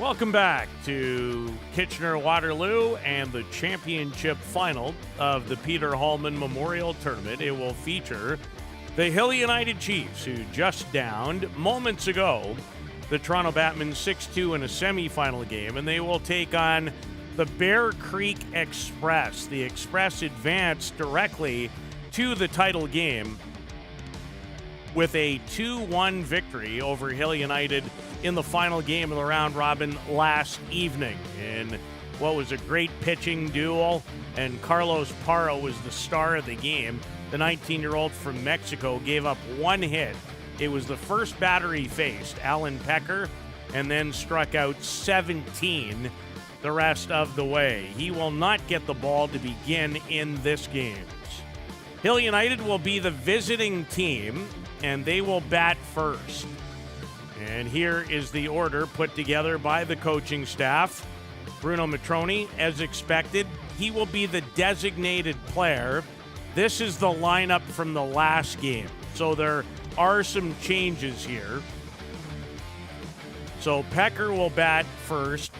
Welcome back to Kitchener-Waterloo and the championship final of the Peter Hallman Memorial Tournament. It will feature the Hill United Chiefs, who just downed moments ago the Toronto Batmen 6-2 in a semifinal game, and they will take on the Bear Creek Express. The Express advanced directly to the title game with a 2-1 victory over Hill United in the final game of the round robin last evening in what was a great pitching duel, and Carlos Parra was the star of the game. The 19-year-old from Mexico gave up one hit. It was the first batter he faced, Alan Pecker, and then struck out 17 the rest of the way. He will not get the ball to begin in this game. Hill United will be the visiting team, and they will bat first. And here is the order put together by the coaching staff. Bruno Matroni, as expected, he will be the designated player. This is the lineup from the last game, so there are some changes here. So Pecker will bat first.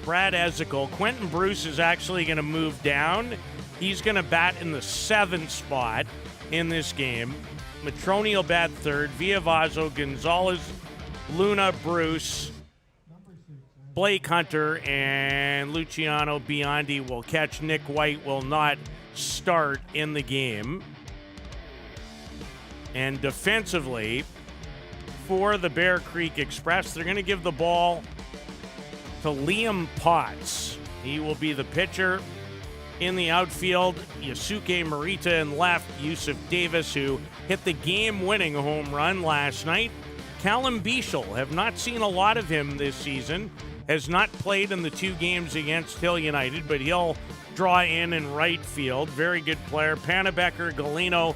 Brad Ezekiel. Quentin Bruce is actually going to move down. He's going to bat in the 7th spot in this game. Matroni will bat third. Villavazo, Gonzalez, Luna, Bruce, Blake Hunter, and Luciano Biondi will catch. Nick White will not start in the game. And defensively, for the Bear Creek Express, they're going to give the ball to Liam Potts. He will be the pitcher. In the outfield, Yasuke Morita in left, Yusuf Davis, who hit the game-winning home run last night. Callum Bichel, have not seen a lot of him this season, has not played in the 2 games against Hill United, but he'll draw in right field. Very good player. Panabecker, Galino,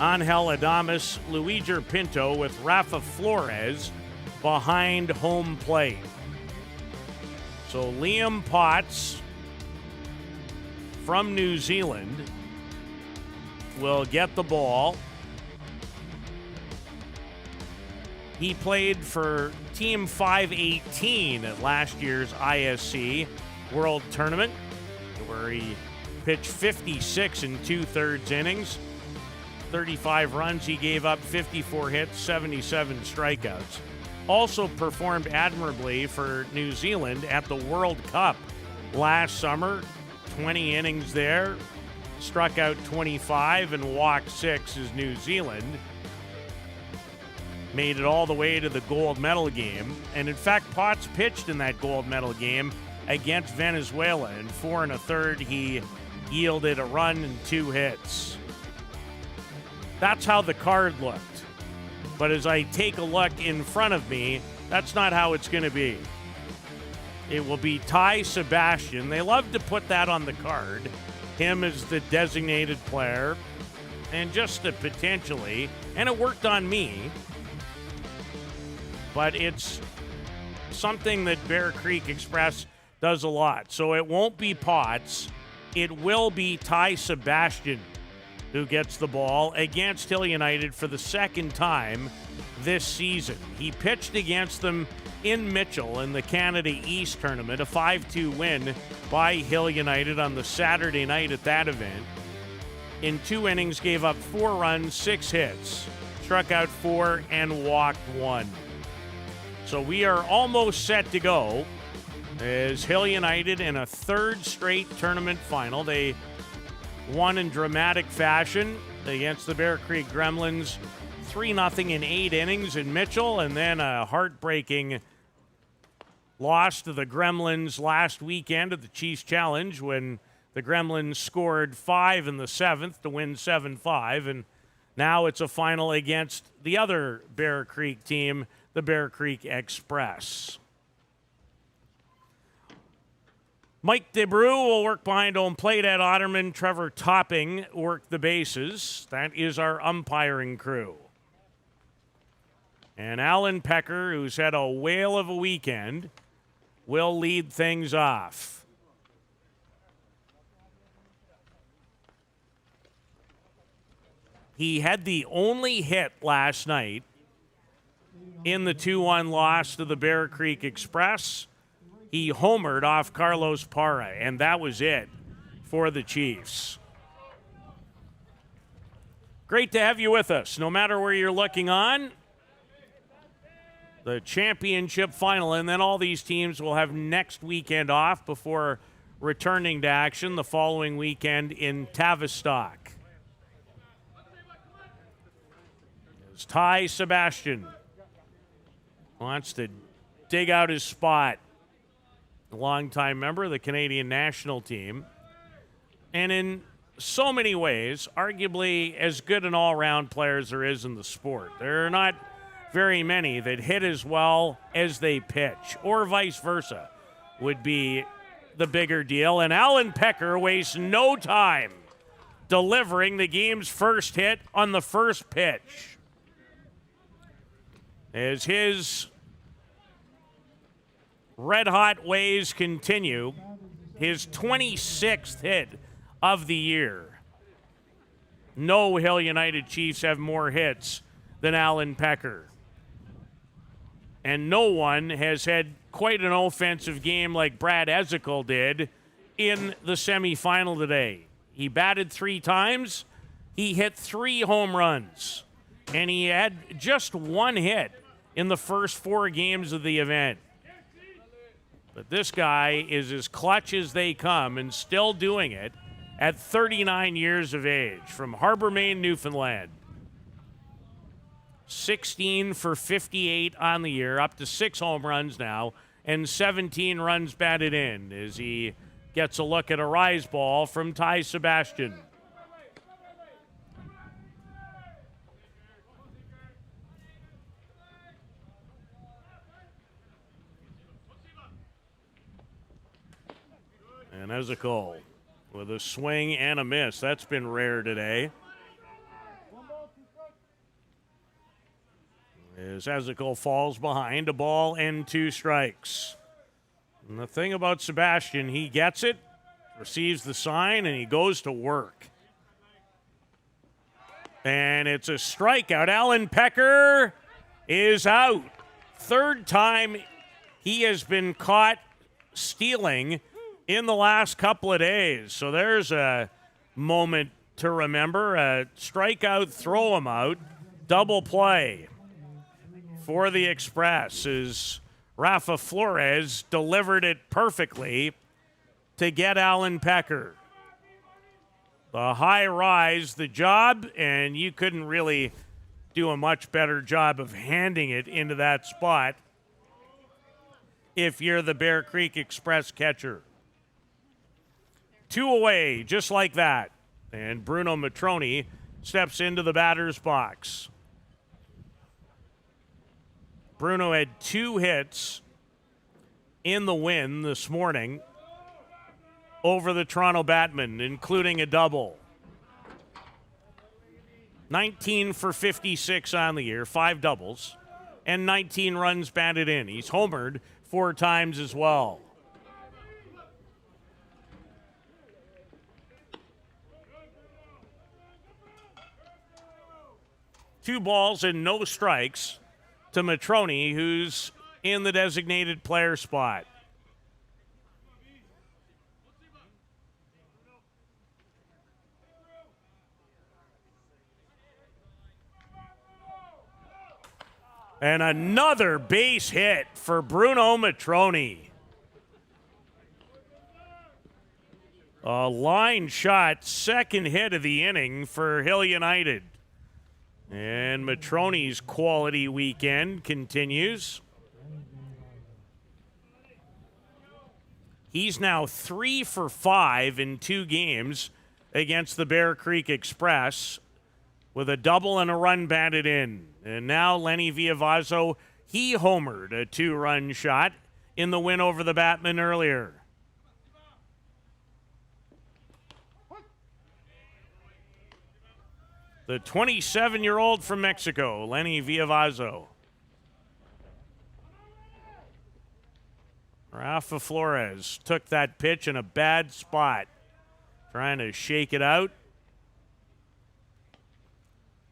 Angel Adames, Luigi Pinto with Rafa Flores behind home plate. So Liam Potts from New Zealand will get the ball. He played for Team 518 at last year's ISC World Tournament, where he pitched 56 and 2/3 innings, 35 runs. He gave up 54 hits, 77 strikeouts. Also performed admirably for New Zealand at the World Cup last summer. 20 innings there, struck out 25 and walked 6 as New Zealand made it all the way to the gold medal game. And in fact, Potts pitched in that gold medal game against Venezuela. In 4 1/3, he yielded a run and 2 hits. That's how the card looked. But as I take a look in front of me, that's not how it's going to be. It will be Ty Sebastian. They love to put that on the card. Him as the designated player. And just to potentially, and it worked on me, but it's something that Bear Creek Express does a lot. So it won't be Potts. It will be Ty Sebastian who gets the ball against Hill United for the 2nd time this season. He pitched against them in Mitchell in the Canada East tournament, a 5-2 win by Hill United on the Saturday night at that event. In 2 innings, gave up 4 runs, 6 hits, struck out 4, and walked 1. So we are almost set to go as Hill United in a 3rd straight tournament final. They won in dramatic fashion against the Bear Creek Gremlins, 3-0 in 8 innings in Mitchell, and then a heartbreaking loss to the Gremlins last weekend at the Chiefs Challenge when the Gremlins scored 5 in the 7th to win 7-5, and now it's a final against the other Bear Creek team, the Bear Creek Express. Mike DeBrew will work behind home plate. Ed Otterman, Trevor Topping work the bases. That is our umpiring crew. And Alan Pecker, who's had a whale of a weekend, will lead things off. He had the only hit last night in the 2-1 loss to the Bear Creek Express. He homered off Carlos Parra, and that was it for the Chiefs. Great to have you with us, no matter where you're looking on. The championship final, and then all these teams will have next weekend off before returning to action the following weekend in Tavistock. As Ty Sebastian wants to dig out his spot. A longtime member of the Canadian national team. And in so many ways, arguably as good an all-round player as there is in the sport. There are not very many that hit as well as they pitch, or vice versa would be the bigger deal. And Alan Pecker wastes no time delivering the game's first hit on the first pitch. As his red-hot ways continue, his 26th hit of the year. No Hill United Chiefs have more hits than Alan Pecker. And no one has had quite an offensive game like Brad Ezekiel did in the semifinal today. He batted 3 times. He hit 3 home runs. And he had just 1 hit in the first 4 games of the event. But this guy is as clutch as they come and still doing it at 39 years of age from Harbor, Maine, Newfoundland. 16 for 58 on the year, up to 6 home runs now, and 17 runs batted in as he gets a look at a rise ball from Ty Sebastian. And Ezekiel with a swing and a miss. That's been rare today. As Ezekiel falls behind, a ball and 2 strikes. And the thing about Sebastian, he gets it, receives the sign, and he goes to work. And it's a strikeout. Alan Pecker is out. 3rd time he has been caught stealing in the last couple of days. So there's a moment to remember. A strikeout, throw him out, double play for the Express as Rafa Flores delivered it perfectly to get Alan Pecker. The high rise, the job, and you couldn't really do a much better job of handing it into that spot if you're the Bear Creek Express catcher. 2 away, just like that. And Bruno Matroni steps into the batter's box. Bruno had 2 hits in the win this morning over the Toronto Batmen, including a double. 19 for 56 on the year, 5 doubles, and 19 runs batted in. He's homered 4 times as well. Two balls and no strikes to Matroni, who's in the designated player spot. And another base hit for Bruno Matroni. A line shot, 2nd hit of the inning for Hill United. And Matroni's quality weekend continues. He's now 3 for 5 in 2 games against the Bear Creek Express with a double and a run batted in. And now Lenny Viavazzo, he homered a 2-run shot in the win over the Batmen earlier. The 27-year-old from Mexico, Lenny Viavazzo. Rafa Flores took that pitch in a bad spot, trying to shake it out.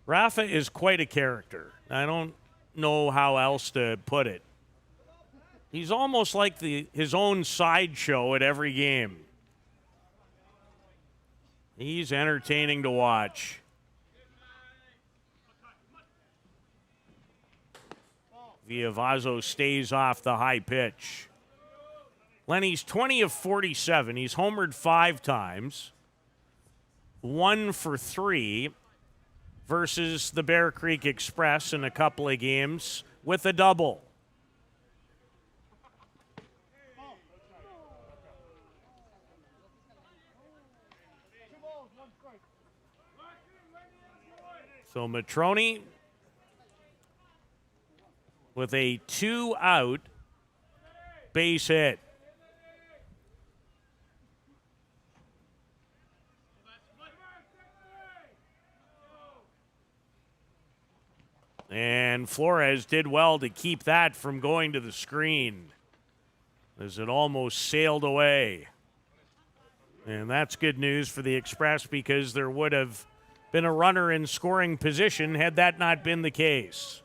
Rafa is quite a character. I don't know how else to put it. He's almost like his own sideshow at every game. He's entertaining to watch. Viavazo stays off the high pitch. Lenny's 20 of 47. He's homered 5 times. 1 for 3 versus the Bear Creek Express in a couple of games with a double. So Matrone with a 2-out base hit. And Flores did well to keep that from going to the screen as it almost sailed away. And that's good news for the Express because there would have been a runner in scoring position had that not been the case.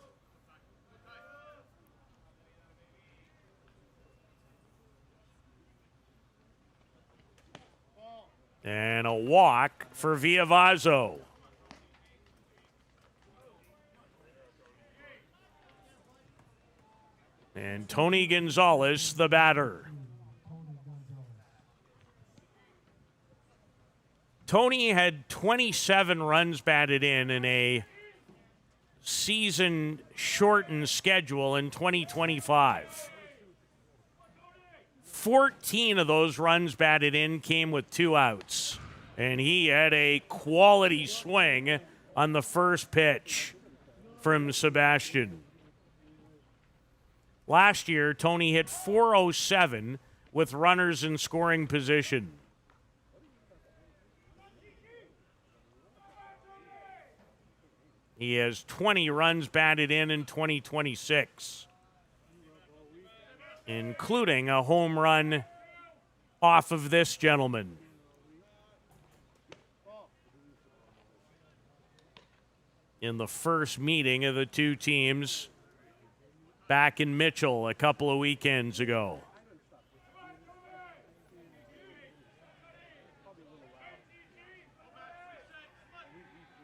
And a walk for Viavazo. And Tony Gonzalez, the batter. Tony had 27 runs batted in a season-shortened schedule in 2025. 14 of those runs batted in came with 2 outs. And he had a quality swing on the first pitch from Sebastian. Last year, Tony hit .407 with runners in scoring position. He has 20 runs batted in 2026, including a home run off of this gentleman. In the first meeting of the two teams back in Mitchell a couple of weekends ago.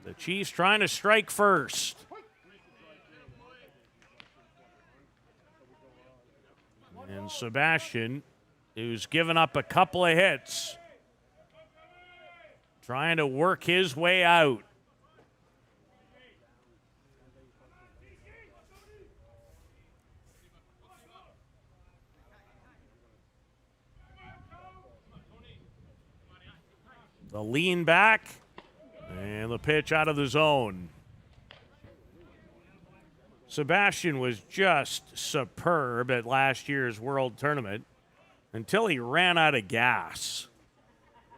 The Chiefs trying to strike first. And Sebastian, who's given up a couple of hits, trying to work his way out. The lean back, and the pitch out of the zone. Sebastian was just superb at last year's World Tournament until he ran out of gas.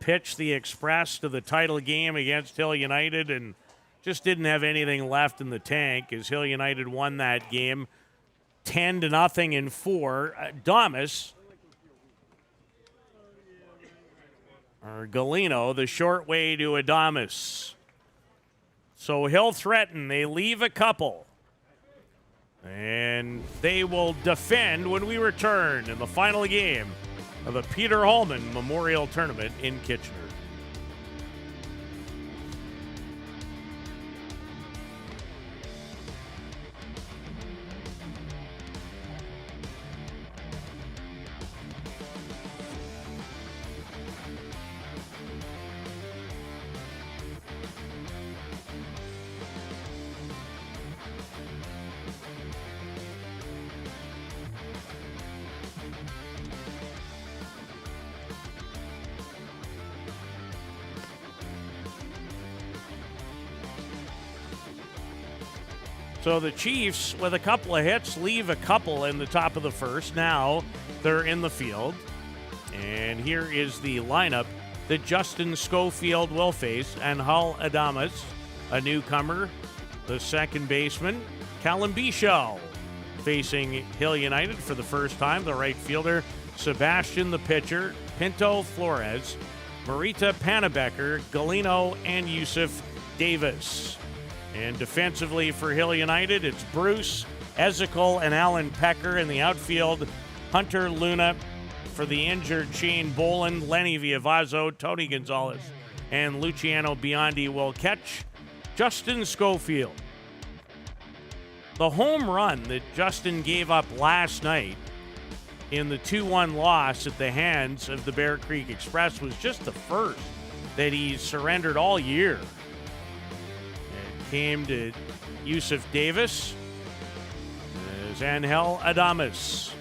Pitched the Express to the title game against Hill United and just didn't have anything left in the tank as Hill United won that game 10-0 in 4. Damas, or Galeno, the short way to Adamas. So Hill threaten. They leave a couple. And they will defend when we return in the final game of the Peter Hallman Memorial Tournament in Kitchener. So the Chiefs, with a couple of hits, leave a couple in the top of the first. Now they're in the field. And here is the lineup that Justin Schofield will face. And Hull Adamas, a newcomer, the second baseman. Callum Bichel facing Hill United for the first time, the right fielder. Sebastian, the pitcher. Pinto Flores, Marita Panabecker, Galeno, and Yusuf Davis. And defensively for Hill United, it's Bruce, Ezekiel and Alan Pecker. In the outfield, Hunter Luna. For the injured, Shane Boland, Lenny Viavazzo, Tony Gonzalez, and Luciano Biondi will catch Justin Schofield. The home run that Justin gave up last night in the 2-1 loss at the hands of the Bear Creek Express was just the first that he's surrendered all year. It came to Yusuf Davis as Angel Adames,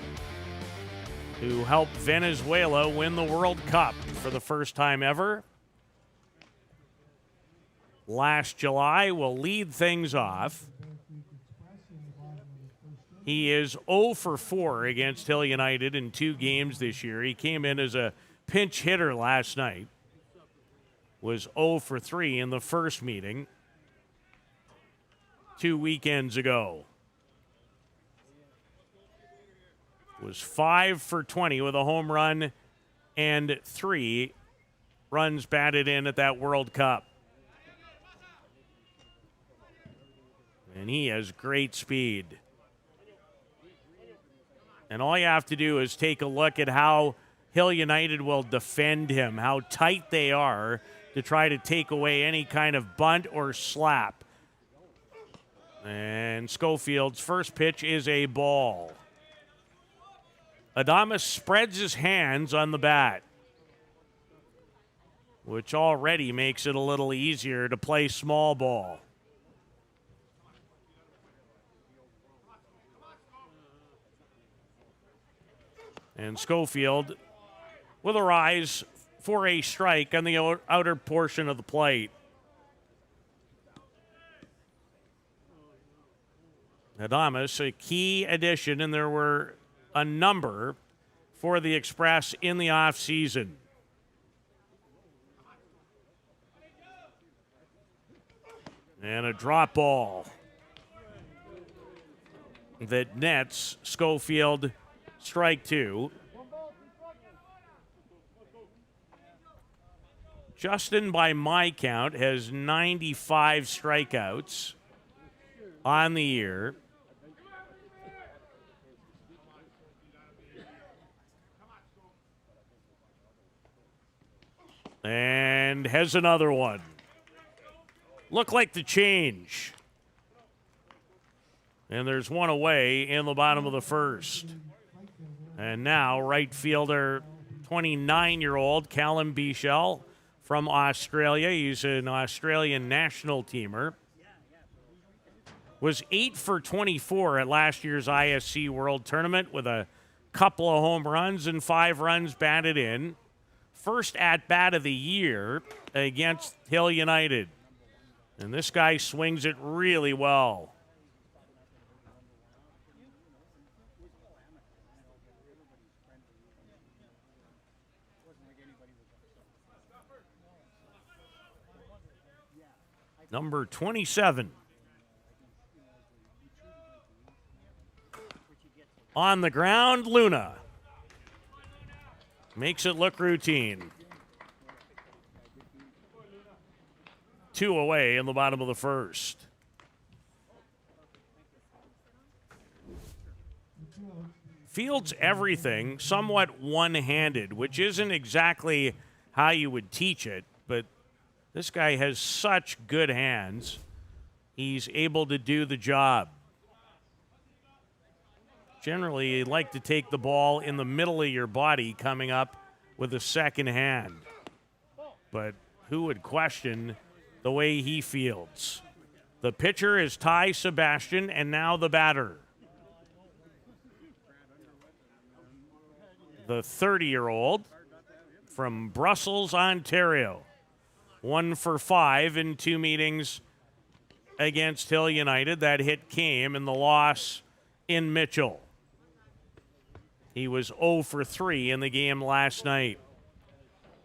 who helped Venezuela win the World Cup for the first time ever last July, will lead things off. He is 0 for 4 against Hill United in 2 games this year. He came in as a pinch hitter last night, was 0 for 3 in the first meeting 2 weekends ago. Was 5 for 20 with a home run and 3 runs batted in at that World Cup. And he has great speed. And all you have to do is take a look at how Hill United will defend him, how tight they are to try to take away any kind of bunt or slap. And Schofield's first pitch is a ball. Adames spreads his hands on the bat, which already makes it a little easier to play small ball. And Schofield with a rise for a strike on the outer portion of the plate. Adames, a key addition, and there were a number for the Express in the offseason. And a drop ball that nets Schofield, strike 2. Justin, by my count, has 95 strikeouts on the year. And has another one. Look like the change. And there's one away in the bottom of the first. And now right fielder, 29-year-old Callum Bichel from Australia. He's an Australian national teamer. Was 8 for 24 at last year's ISC World Tournament with a couple of home runs and 5 runs batted in. First at-bat of the year against Hill United. And this guy swings it really well. Number 27. On the ground, Luna. Makes it look routine. 2 away in the bottom of the first. Fields everything somewhat one-handed, which isn't exactly how you would teach it, but this guy has such good hands. He's able to do the job. Generally, you like to take the ball in the middle of your body coming up with a second hand. But who would question the way he fields? The pitcher is Ty Sebastian, and now the batter. The 30-year-old from Brussels, Ontario. 1 for 5 in 2 meetings against Hill United. That hit came in the loss in Mitchell. He was 0 for 3 in the game last night,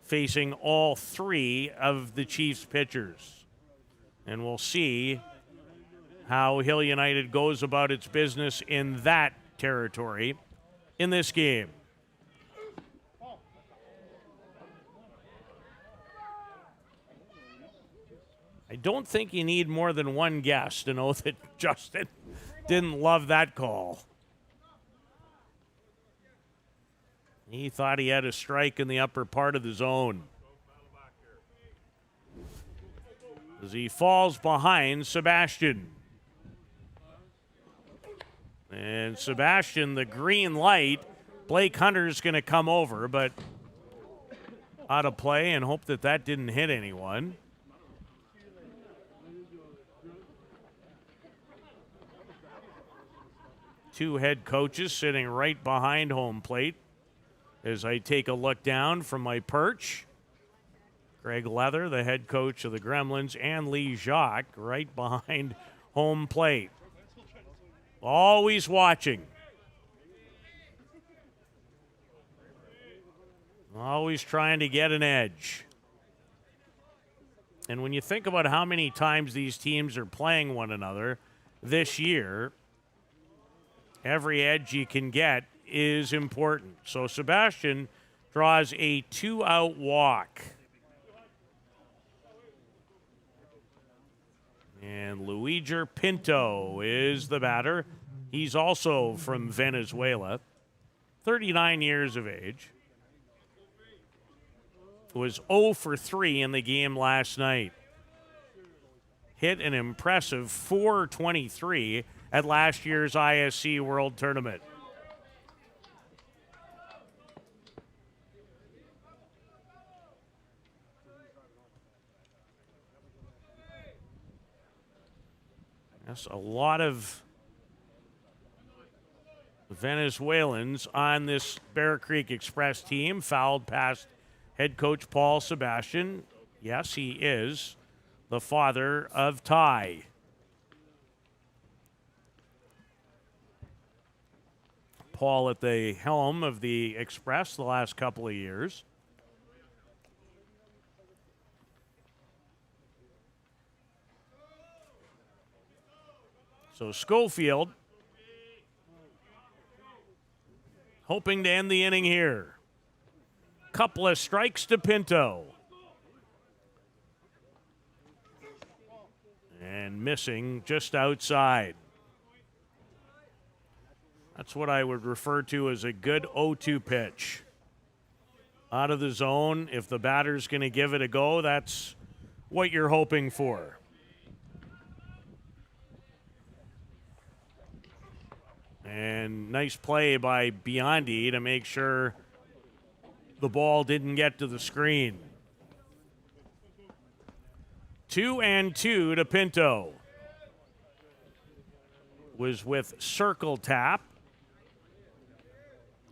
facing all 3 of the Chiefs' pitchers. And we'll see how Hill United goes about its business in that territory in this game. I don't think you need more than one guess to know that Justin didn't love that call. He thought he had a strike in the upper part of the zone. As he falls behind Sebastian. And Sebastian, the green light. Blake Hunter's going to come over, but out of play, and hope that that didn't hit anyone. Two head coaches sitting right behind home plate as I take a look down from my perch. Greg Leather, the head coach of the Gremlins, and Lee Jacques right behind home plate. Always watching. Always trying to get an edge. And when you think about how many times these teams are playing one another this year, every edge you can get is important. So Sebastian draws a 2-out walk. And Luigi Pinto is the batter. He's also from Venezuela, 39 years of age. Was 0 for 3 in the game last night. Hit an impressive 423 at last year's ISC World Tournament. Yes, a lot of Venezuelans on this Bear Creek Express team. Fouled past head coach Paul Sebastian. Yes, he is the father of Ty. Paul at the helm of the Express the last couple of years. So Schofield hoping to end the inning here. Couple of strikes to Pinto. And missing just outside. That's what I would refer to as a good 0-2 pitch. Out of the zone, if the batter's going to give it a go, that's what you're hoping for. And nice play by Biondi to make sure the ball didn't get to the screen. 2-2 to Pinto. Was with Circle Tap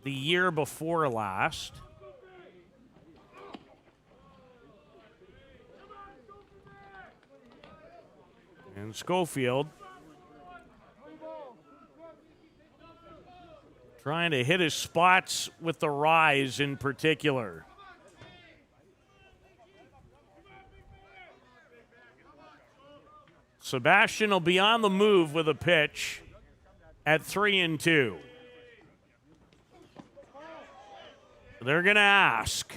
the year before last. And Schofield trying to hit his spots with the rise in particular. Sebastian will be on the move with a pitch at 3-2. They're going to ask.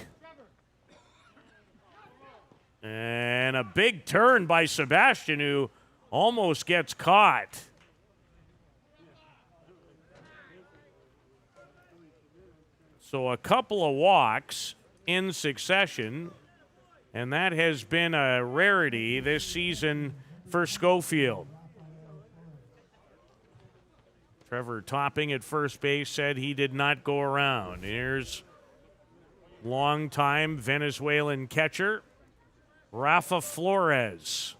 And a big turn by Sebastian, who almost gets caught. So a couple of walks in succession, and that has been a rarity this season for Schofield. Trevor Topping at first base said he did not go around. Here's longtime Venezuelan catcher Rafa Flores.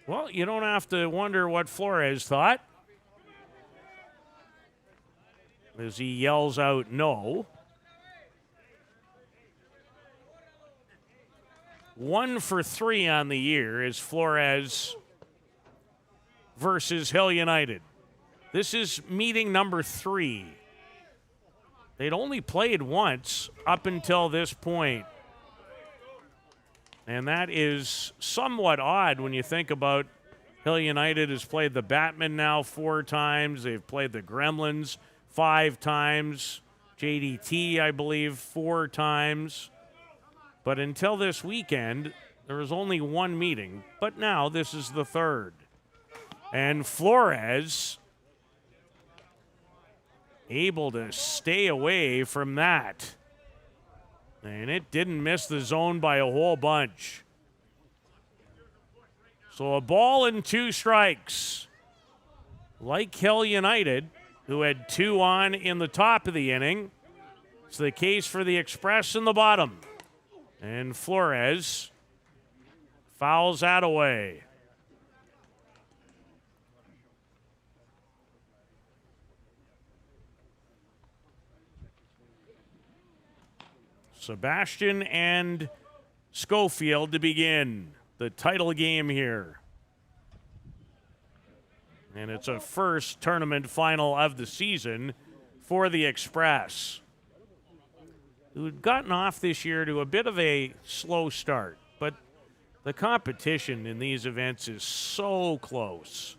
Well, you don't have to wonder what Flores thought as he yells out no. 1 for 3 on the year is Flores versus Hill United. This is meeting number 3. They'd only played once up until this point. And that is somewhat odd when you think about Hill United has played the Batmen now 4 times. They've played the Gremlins 5 times. JDT, I believe, 4 times. But until this weekend, there was only 1 meeting. But now this is the 3rd. And Flores able to stay away from that. And it didn't miss the zone by a whole bunch. So a ball and 2 strikes. Like Hill United, who had 2 on in the top of the inning. It's the case for the Express in the bottom. And Flores fouls that away. Sebastian and Schofield to begin the title game here. And it's a first tournament final of the season for the Express, who had gotten off this year to a bit of a slow start. But the competition in these events is so close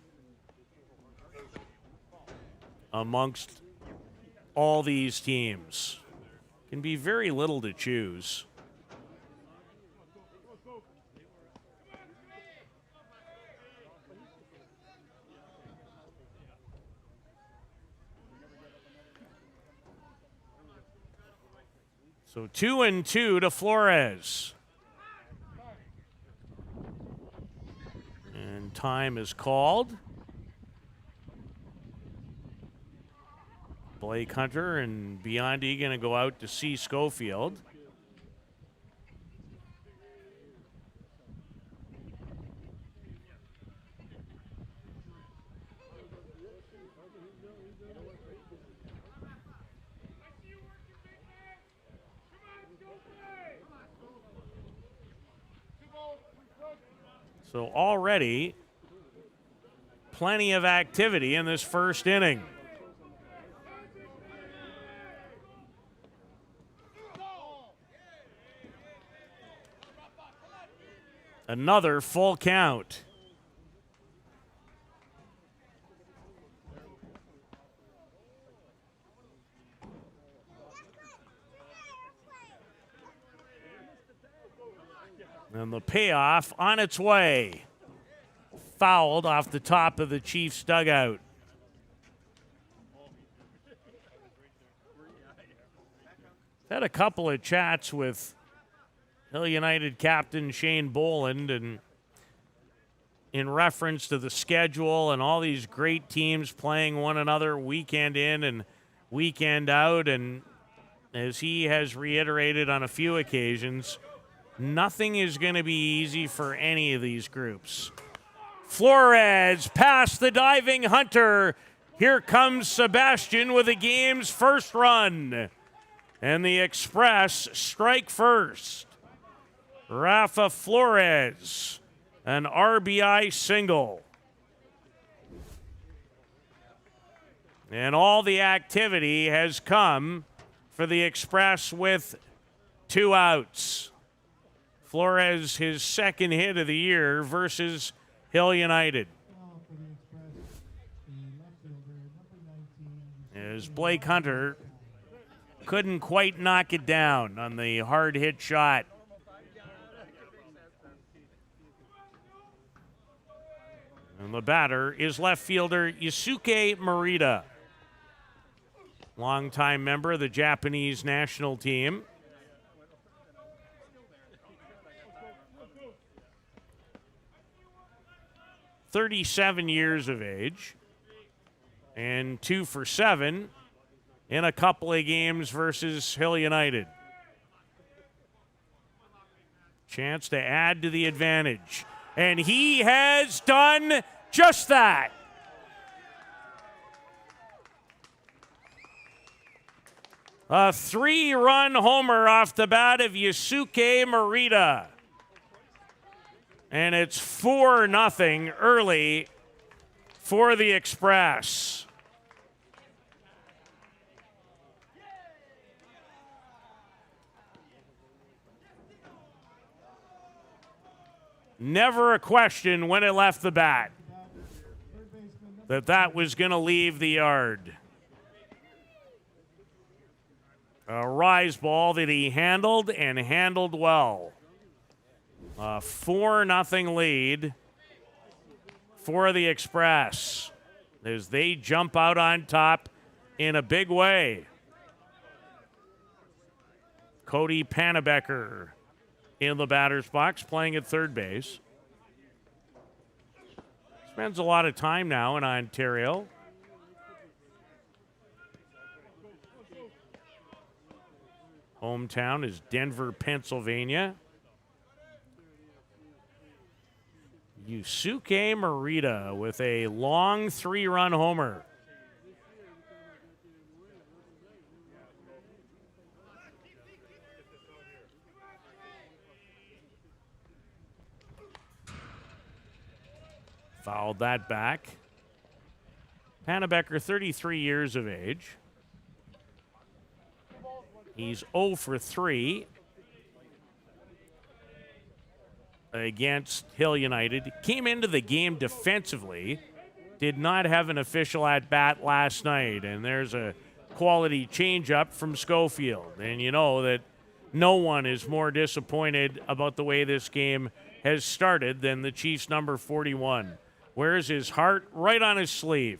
amongst all these teams. Can be very little to choose. So 2-2 to Flores. And time is called. Blake Hunter and Biondi going to go out to see Schofield. So already plenty of activity in this first inning. Another full count. And the payoff on its way. Fouled off the top of the Chiefs' dugout. Had a couple of chats with Hill United captain Shane Boland, and in reference to the schedule and all these great teams playing one another weekend in and weekend out, and as he has reiterated on a few occasions, nothing is going to be easy for any of these groups. Flores past the diving Hunter. Here comes Sebastian with the game's first run. And the Express strike first. Rafa Flores, an RBI single. And all the activity has come for the Express with 2 outs. Flores, his second hit of the year versus Hill United. As Blake Hunter couldn't quite knock it down on the hard hit shot. And the batter is left fielder Yusuke Morita, longtime member of the Japanese national team. "37 years of age and 2 for 7 in a couple of games versus Hill United. Chance to add to the advantage. And he has done just that. A 3-run homer off the bat of Yusuke Morita. And it's 4-0 early for the Express. Never a question when it left the bat. that was going to leave the yard. A rise ball that he handled and handled well. A 4-0 lead for the Express as they jump out on top in a big way. Cody Pannebecker in the batter's box playing at third base. Spends a lot of time now in Ontario. Hometown is Denver, Pennsylvania. Yusuke Morita with a long 3-run homer. Fouled that back. Pannebecker, 33 years of age. He's 0 for 3 against Hill United. Came into the game defensively. Did not have an official at-bat last night. And there's a quality changeup from Schofield. And you know that no one is more disappointed about the way this game has started than the Chiefs' number 41. Wears his heart right on his sleeve.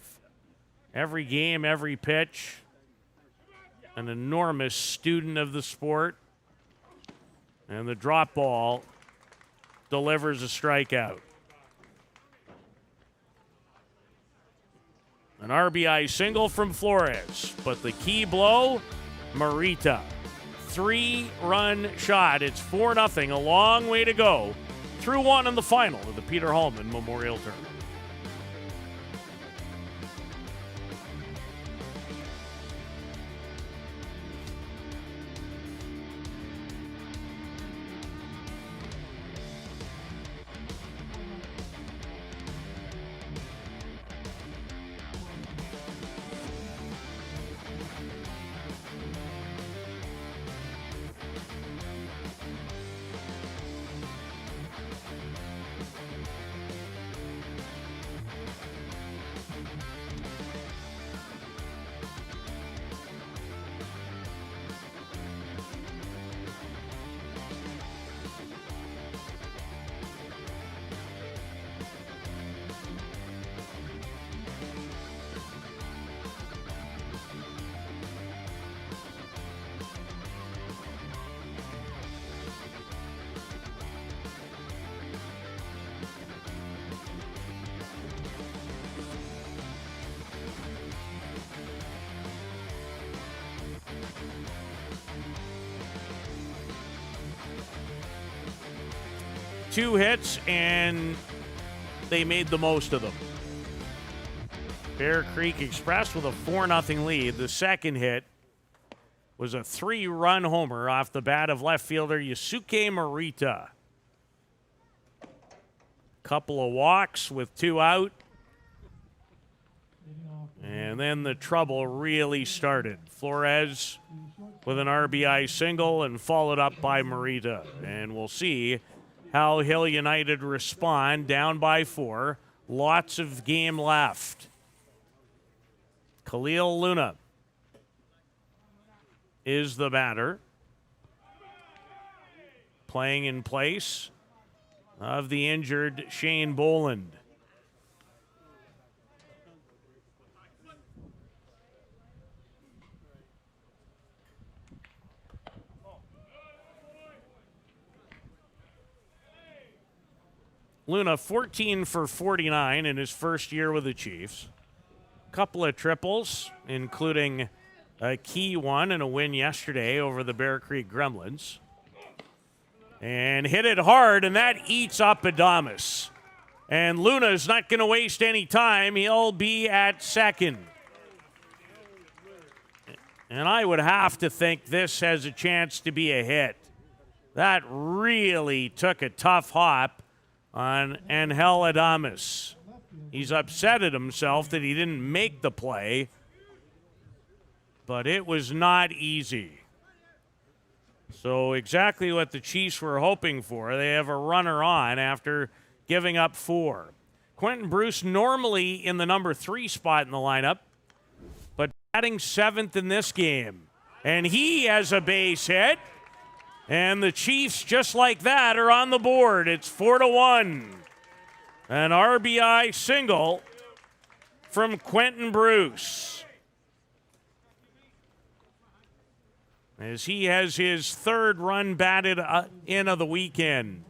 Every game, every pitch. An enormous student of the sport. And the drop ball delivers a strikeout. An RBI single from Flores. But the key blow, Morita. 3-run shot. It's 4-0. A long way to go. Through one in the final of the Peter Hallman Memorial Tournament. Two hits, and they made the most of them. Bear Creek Express with a 4-0 lead. The second hit was a 3-run homer off the bat of left fielder Yusuke Morita. Couple of walks with 2 out. And then the trouble really started. Flores with an RBI single and followed up by Morita. And we'll see how Hill United respond, down by 4. Lots of game left. Khalil Luna is the batter, playing in place of the injured Shane Boland. Luna 14 for 49 in his first year with the Chiefs. Couple of triples, including a key one and a win yesterday over the Bear Creek Gremlins. And hit it hard, and that eats up Adames. And Luna's not going to waste any time. He'll be at second. And I would have to think this has a chance to be a hit. That really took a tough hop on Angel Adames. He's upset at himself that he didn't make the play, but it was not easy. So exactly what the Chiefs were hoping for. They have a runner on after giving up 4. Quentin Bruce normally in the number 3 spot in the lineup, but batting 7th in this game. And he has a base hit. And the Chiefs, just like that, are on the board. It's 4-1. An RBI single from Quentin Bruce, as he has his 3rd run batted in of the weekend.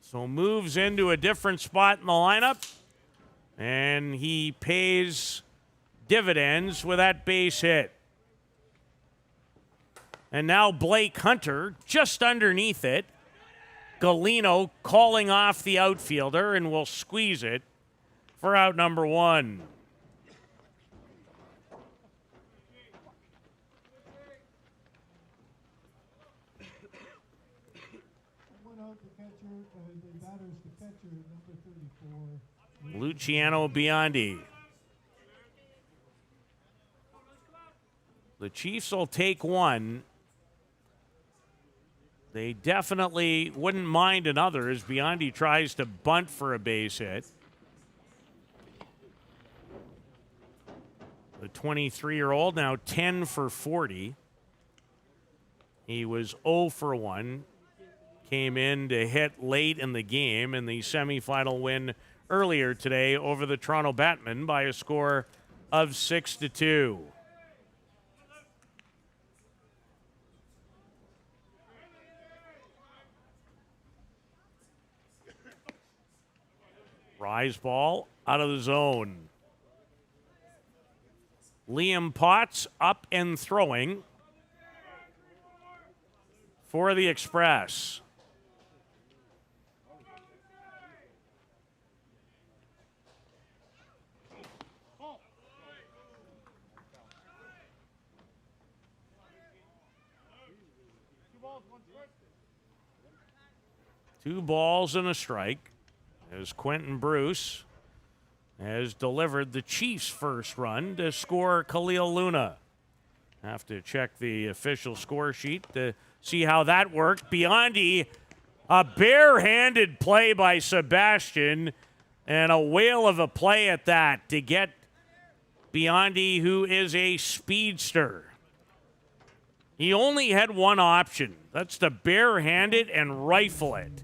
So moves into a different spot in the lineup, and he pays dividends with that base hit. And now Blake Hunter just underneath it. Galeno calling off the outfielder and will squeeze it for out number 1. Luciano Biondi. The Chiefs will take 1. They definitely wouldn't mind another as Biondi tries to bunt for a base hit. The 23-year-old now 10 for 40. He was 0 for 1. Came in to hit late in the game in the semifinal win earlier today over the Toronto Batmen by a score of 6-2. Rise ball out of the zone. Liam Potts up and throwing for the Express. Two balls and a strike as Quentin Bruce has delivered the Chiefs' first run to score Khalil Luna. Have to check the official score sheet to see how that worked. Biondi, a bare-handed play by Sebastian, and a whale of a play at that to get Biondi, who is a speedster. He only had one option. That's to bare-hand it and rifle it.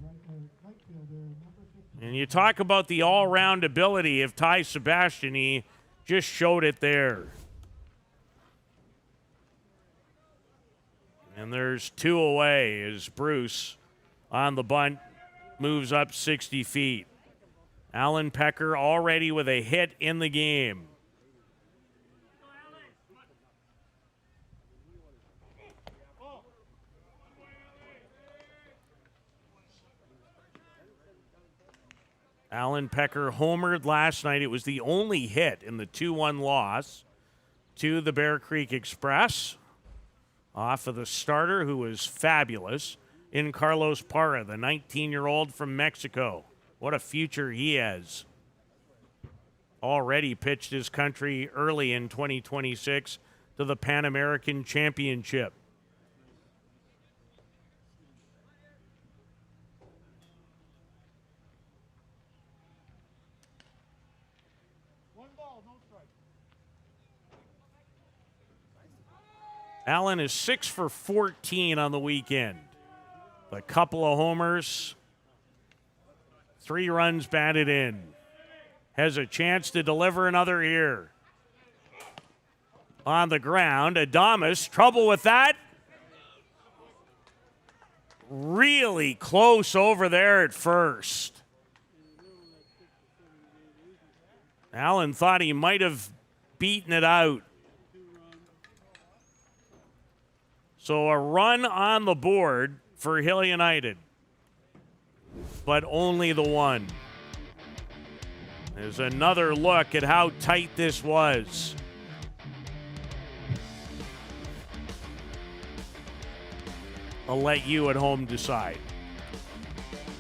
And you talk about the all-round ability of Ty Sebastian, he just showed it there. And there's 2 away as Bruce on the bunt moves up 60 feet. Alan Pecker already with a hit in the game. Alan Pecker homered last night. It was the only hit in the 2-1 loss to the Bear Creek Express off of the starter, who was fabulous, in Carlos Parra, the 19-year-old from Mexico. What a future he has. Already pitched his country early in 2026 to the Pan American Championship. Allen is 6 for 14 on the weekend. A couple of homers, 3 runs batted in. Has a chance to deliver another here. On the ground, Adames, trouble with that. Really close over there at first. Allen thought he might have beaten it out. So a run on the board for Hill United, but only the one. There's another look at how tight this was. I'll let you at home decide.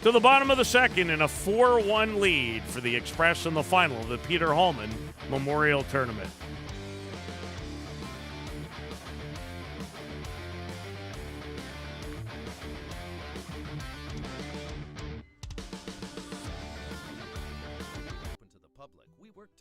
To the bottom of the second in a 4-1 lead for the Express in the final of the Peter Hallman Memorial Tournament.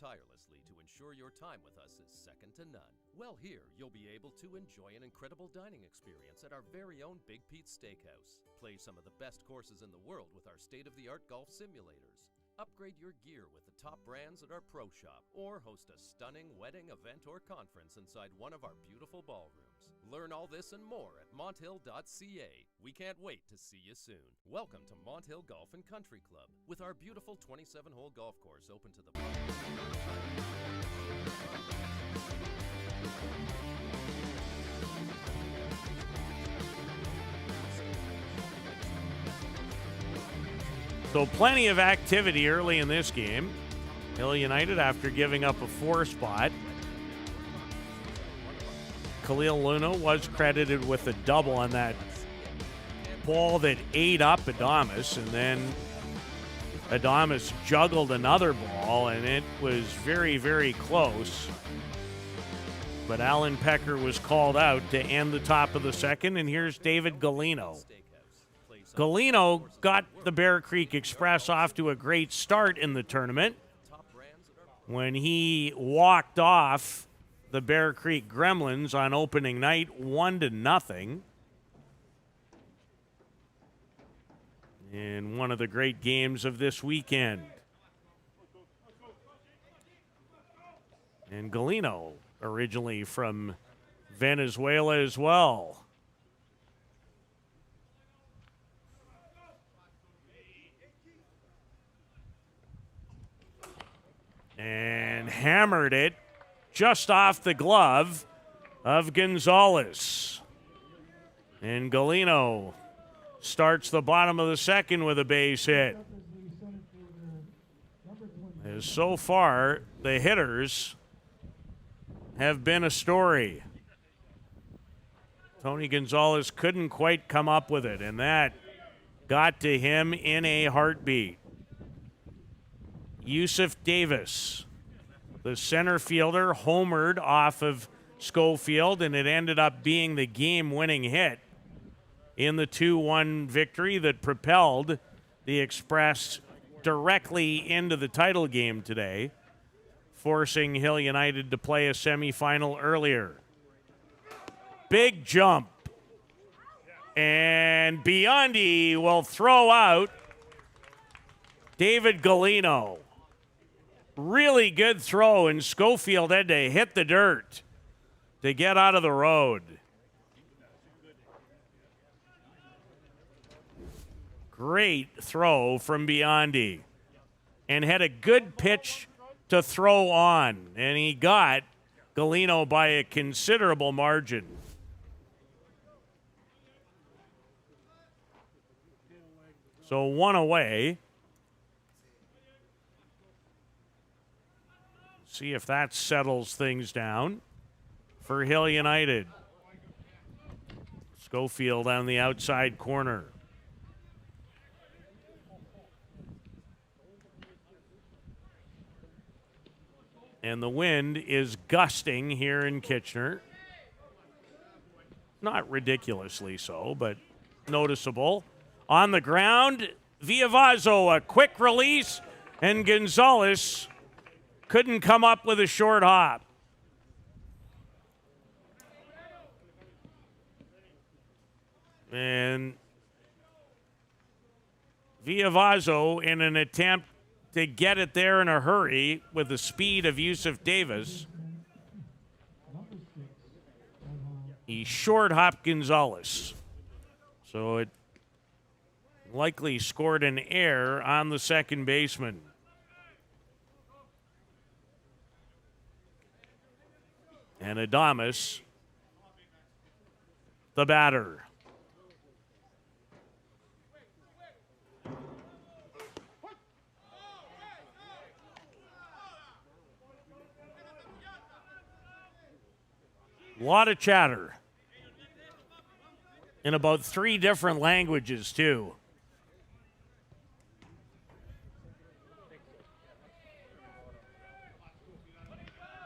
tirelessly to ensure your time with us is second to none. Well, here you'll be able to enjoy an incredible dining experience at our very own Big Pete's Steakhouse. Play some of the best courses in the world with our state-of-the-art golf simulators. Upgrade your gear with the top brands at our pro shop, or host a stunning wedding, event, or conference inside one of our beautiful ballrooms. Learn all this and more at monthill.ca. We can't wait to see you soon. Welcome to Monthill Golf and Country Club, with our beautiful 27-hole golf course open to the public. So plenty of activity early in this game. Hill United, after giving up a 4 spot. Khalil Luna was credited with a double on that ball that ate up Adames, and then Adames juggled another ball, and it was very, very close. But Alan Pecker was called out to end the top of the second, and here's David Galino. Galino got the Bear Creek Express off to a great start in the tournament when he walked off the Bear Creek Gremlins on opening night 1-0 in one of the great games of this weekend. And Galino, originally from Venezuela as well. And hammered it just off the glove of Gonzalez. And Galino starts the bottom of the second with a base hit. As so far, the hitters have been a story. Tony Gonzalez couldn't quite come up with it, and that got to him in a heartbeat. Yusuf Davis, the center fielder, homered off of Schofield, and it ended up being the game-winning hit in the 2-1 victory that propelled the Express directly into the title game today, forcing Hill United to play a semifinal earlier. Big jump. And Biondi will throw out David Galino. Really good throw, and Schofield had to hit the dirt to get out of the road. Great throw from Biondi, and had a good pitch to throw on, and he got Galino by a considerable margin. So 1 away. See if that settles things down for Hill United. Schofield on the outside corner. And the wind is gusting here in Kitchener. Not ridiculously so, but noticeable. On the ground, Villavazo, a quick release, and Gonzalez couldn't come up with a short hop. And Villavazo, in an attempt to get it there in a hurry with the speed of Yusuf Davis, he short hopped Gonzalez. So it likely scored an error on the second baseman. And Adames, the batter. A lot of chatter. In about 3 different languages, too.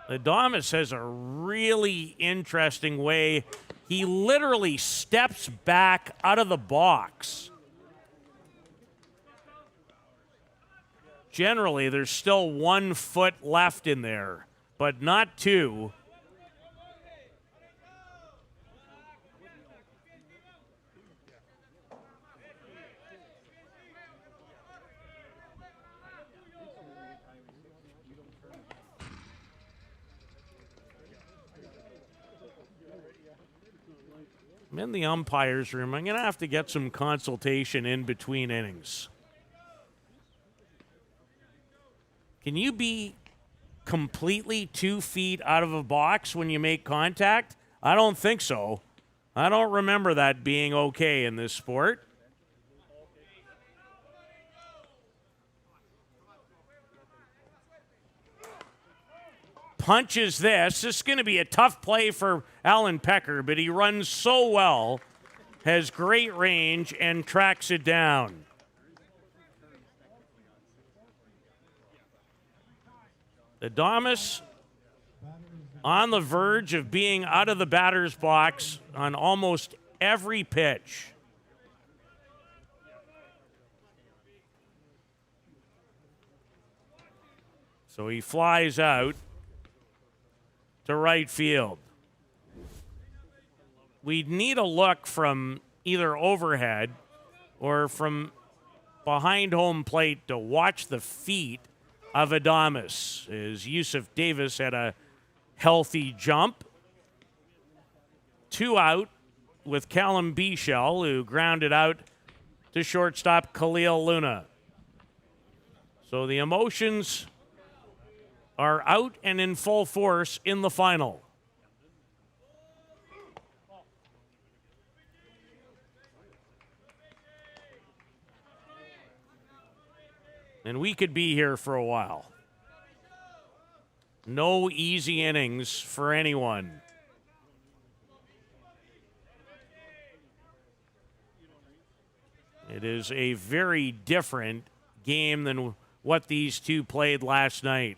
Adames has a really interesting way. He literally steps back out of the box. generally there's still 1 foot left in there, but not 2. I'm in the umpire's room. I'm going to have to get some consultation in between innings. Can you be completely 2 feet out of a box when you make contact? I don't think so. I don't remember that being okay in this sport. Punches this. This is going to be a tough play for Alan Pecker, but he runs so well, has great range, and tracks it down. Adames on the verge of being out of the batter's box on almost every pitch. So he flies out to right field. We need a look from either overhead or from behind home plate to watch the feet of Adames, as Yusuf Davis had a healthy jump. 2 out with Callum Bichel, who grounded out to shortstop Khalil Luna. So the emotions are out and in full force in the final. And we could be here for a while. No easy innings for anyone. It is a very different game than what these two played last night.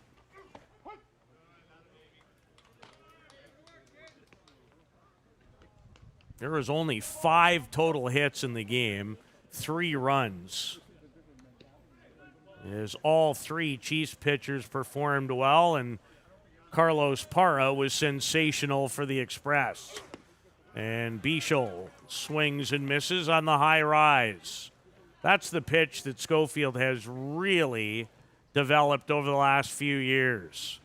There was only 5 total hits in the game, 3 runs. As all 3 Chiefs pitchers performed well, and Carlos Parra was sensational for the Express. And Bichel swings and misses on the high rise. That's the pitch that Schofield has really developed over the last few years.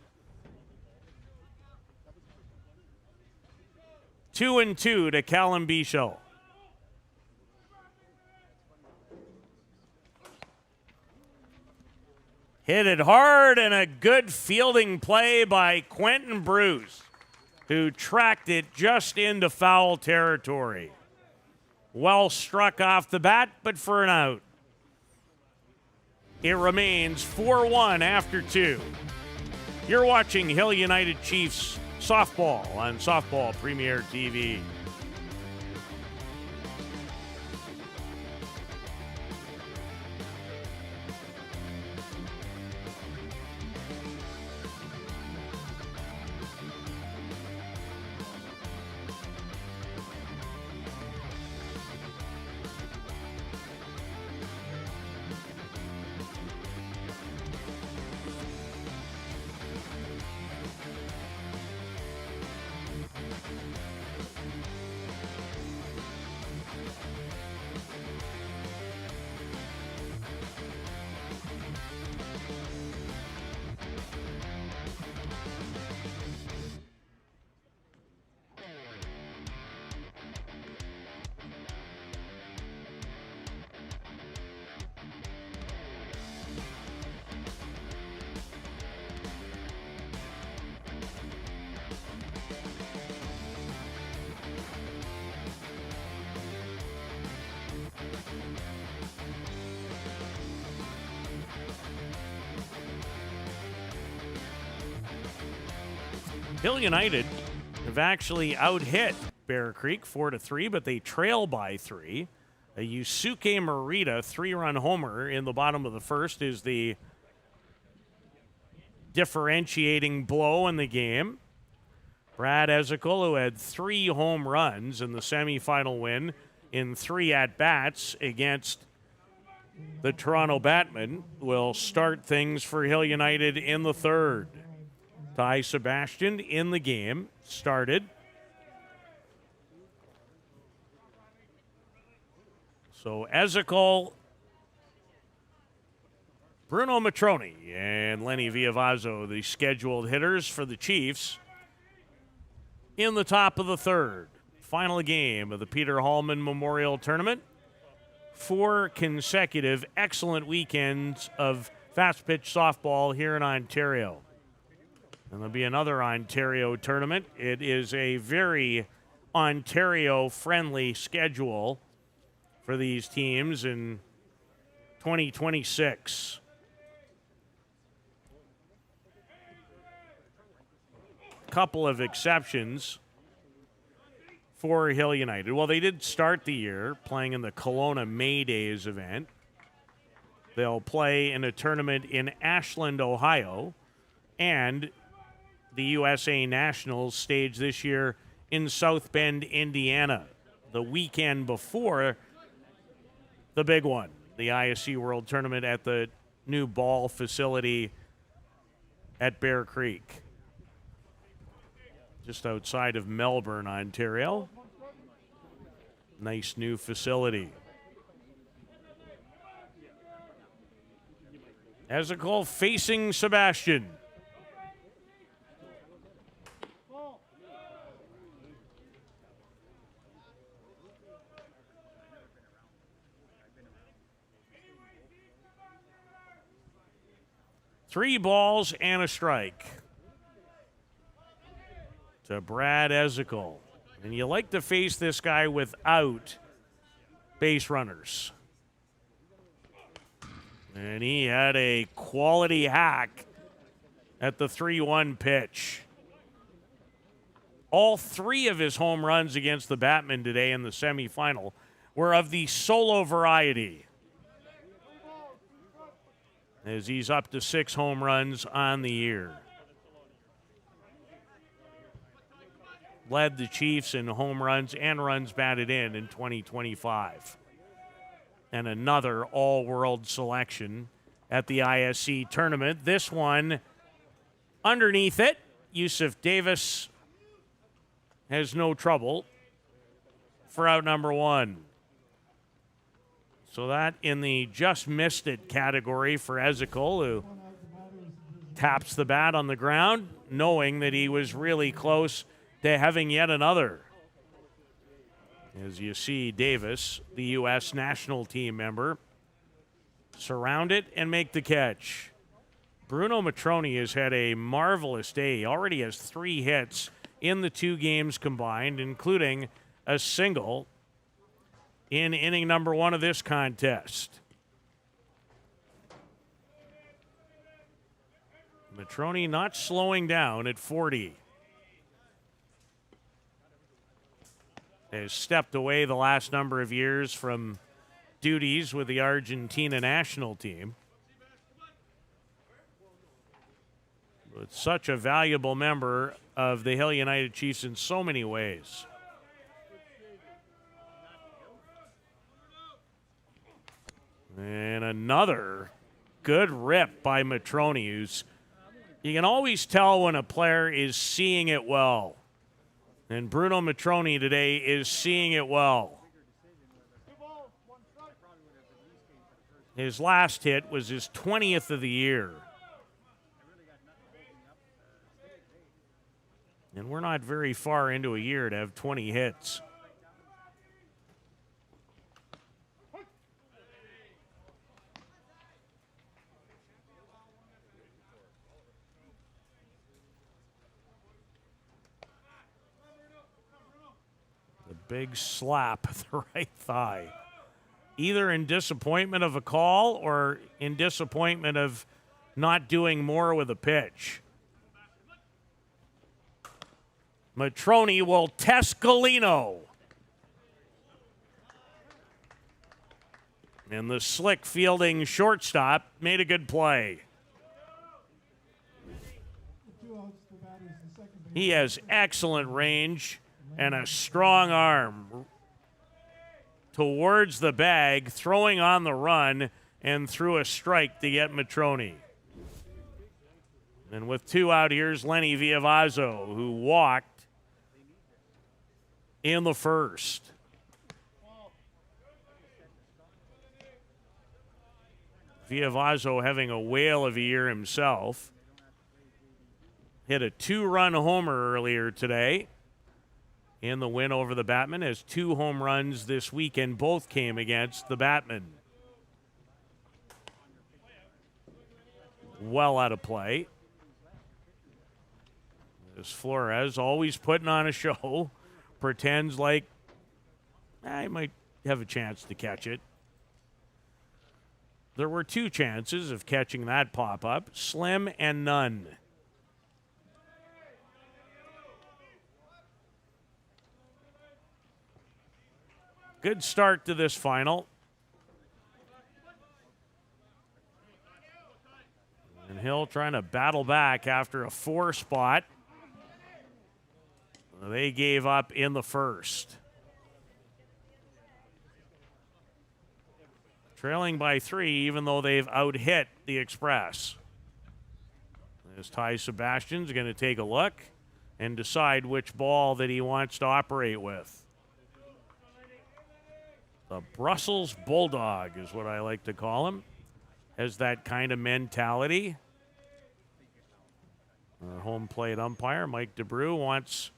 2-2 to Callum Bichel. Hit it hard, and a good fielding play by Quentin Bruce, who tracked it just into foul territory. Well struck off the bat, but for an out. It remains 4-1 after 2. You're watching Hill United Chiefs softball on Softball Premier TV. Hill United have actually out-hit Bear Creek 4-3, but they trail by 3. A Yusuke Morita 3-run homer in the bottom of the first is the differentiating blow in the game. Brad Ezekiel, who had 3 home runs in the semifinal win in 3 at-bats against The Toronto Batmen will start things for Hill United in the third. Ty Sebastian in the game, started. So Ezekiel, Bruno Matroni, and Lenny Viavazzo, the scheduled hitters for the Chiefs in the top of the third. Final game of the Peter Hallman Memorial Tournament. 4 consecutive excellent weekends of fast pitch softball here in Ontario. And there'll be another Ontario tournament. It is a very Ontario-friendly schedule for these teams in 2026. Couple of exceptions for Hill United. Well, they did start the year playing in the Kelowna May Days event. They'll play in a tournament in Ashland, Ohio, and the USA Nationals stage this year in South Bend, Indiana, the weekend before the big one, the ISC World Tournament at the new ball facility at Bear Creek, just outside of Melbourne, Ontario. Nice new facility. Ezekiel facing Sebastian. Three balls and a strike to Brad Ezekiel. And you like to face this guy without base runners. And he had a quality hack at the 3-1 pitch. All 3 of his home runs against the Batmen today in the semifinal were of the solo variety, as he's up to 6 home runs on the year. Led the Chiefs in home runs and runs batted in 2025. And another all-world selection at the ISC tournament. This one underneath it. Yusuf Davis has no trouble for out number 1. So that in the just missed it category for Ezekiel, who taps the bat on the ground, knowing that he was really close to having yet another. As you see Davis, the U.S. national team member, surround it and make the catch. Bruno Matroni has had a marvelous day. He already has 3 hits in the 2 games combined, including a single in inning number 1 of this contest. Matroni not slowing down at 40. Has stepped away the last number of years from duties with the Argentina national team. But such a valuable member of the Hill United Chiefs in so many ways. And another good rip by Matroni, who's, you can always tell when a player is seeing it well. And Bruno Matroni today is seeing it well. His last hit was his 20th of the year. And we're not very far into a year to have 20 hits. Big slap at the right thigh. Either in disappointment of a call or in disappointment of not doing more with a pitch. Matroni will test Galino. And the slick fielding shortstop made a good play. He has excellent range and a strong arm towards the bag, throwing on the run, and threw a strike to get Matrone. And with 2 out, here's Lenny Viavazzo, who walked in the first. Viavazzo having a whale of a year himself. Hit a 2-run homer earlier today in the win over the Batmen. Has 2 home runs this weekend. Both came against the Batmen. Well out of play. As Flores, always putting on a show, pretends like he might have a chance to catch it. There were 2 chances of catching that pop-up, slim and none. Good start to this final. And Hill trying to battle back after a 4 spot. They gave up in the first. Trailing by 3, even though they've out-hit the Express. As Ty Sebastian's going to take a look and decide which ball that he wants to operate with. The Brussels Bulldog is what I like to call him. Has that kind of mentality. Our home plate umpire, Mike DeBrew, wants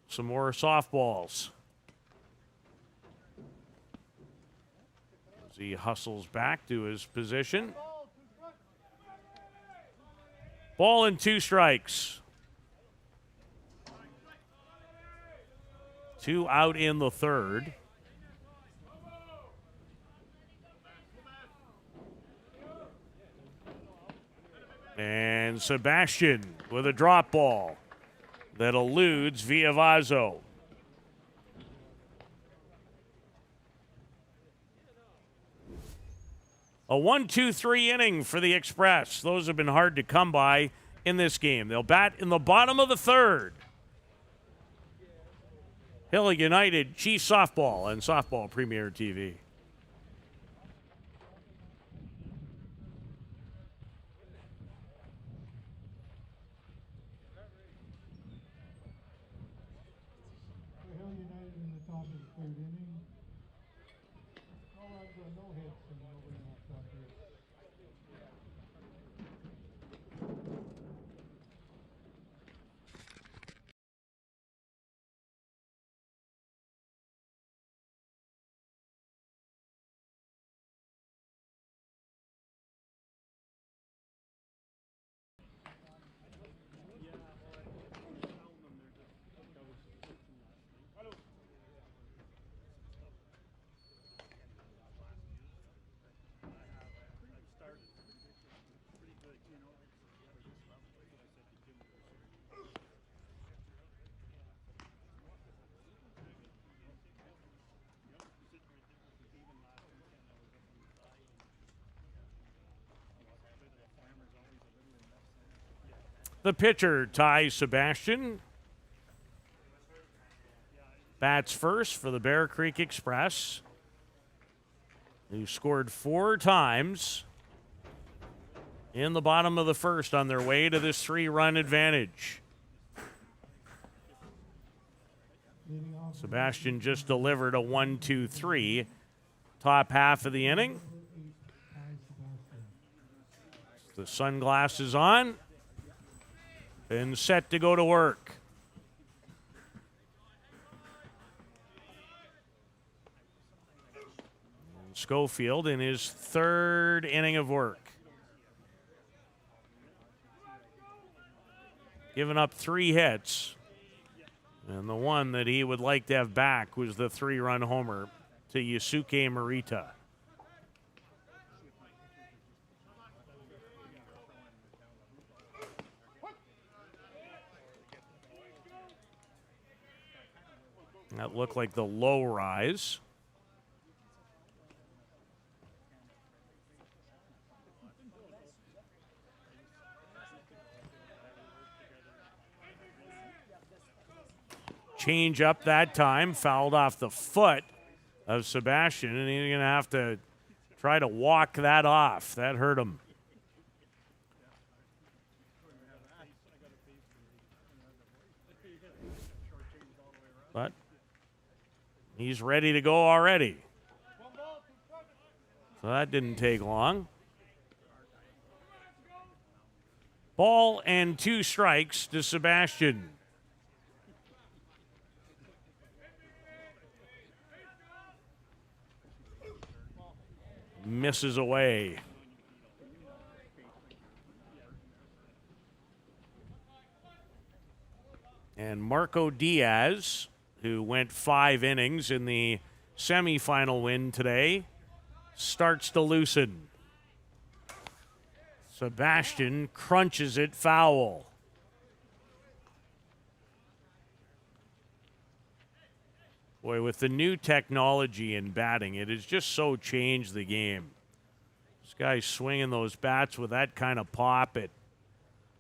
some more softballs. As he hustles back to his position. Ball and 2 strikes. 2 out in the third. And Sebastian with a drop ball that eludes Viavazzo. A 1-2-3 inning for the Express. Those have been hard to come by in this game. They'll bat in the bottom of the third. Hill United, Chief Softball and Softball Premier TV. Hill United in the top of the 3rd inning. No runs or no hits and nobody else out there. The pitcher, Ty Sebastian, bats first for the Bear Creek Express, who scored 4 times in the bottom of the first on their way to this 3-run advantage. Sebastian just delivered a 1-2-3 top half of the inning. The sunglasses on and set to go to work. And Schofield in his 3rd inning of work. Giving up 3 hits. And the one that he would like to have back was the 3-run homer to Yusuke Morita. That looked like the low rise. Change up that time, fouled off the foot of Sebastian, and he's going to have to Try to walk that off. That hurt him. But he's ready to go already. So that didn't take long. Ball and 2 strikes to Sebastian. Misses away. And Marco Diaz, who went 5 innings in the semifinal win today, starts to loosen. Sebastian crunches it foul. Boy, with the new technology in batting, it has just so changed the game. This guy's swinging those bats with that kind of pop at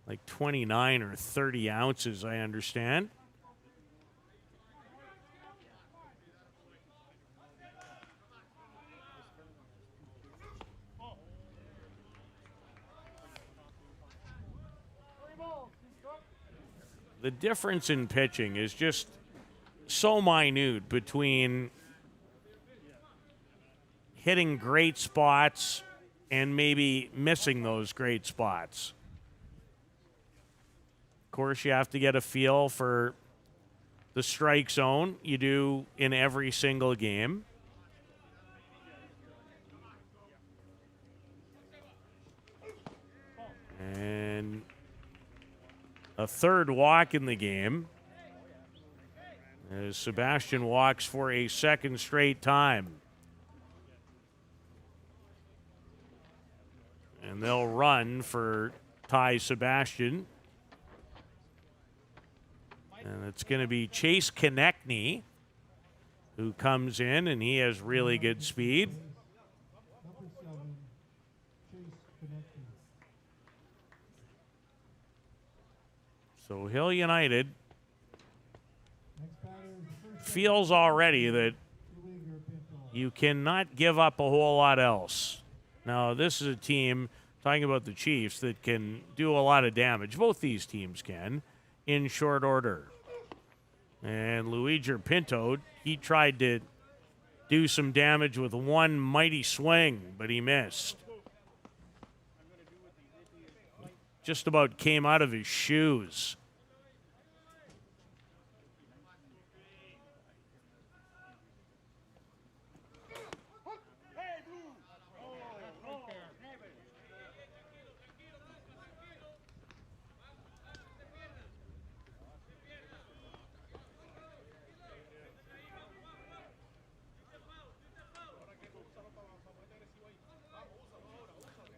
like 29 or 30 ounces, I understand. The difference in pitching is just so minute between hitting great spots and maybe missing those great spots. Of course, you have to get a feel for the strike zone. You do in every single game. And a third walk in the game as Sebastian walks for a second straight time. And they'll run for Ty Sebastian. And it's going to be Chase Konechny who comes in, and he has really good speed. Number 7, Chase Konechny. So Hill United Next batter is the first feels already that reliever, Pinto. you cannot give up a whole lot else. Now, this is a team, talking about the Chiefs, that can do a lot of damage. Both these teams can, in short order. And Luigi Pinto, he tried to do some damage with one mighty swing, but he missed. Just about came out of his shoes.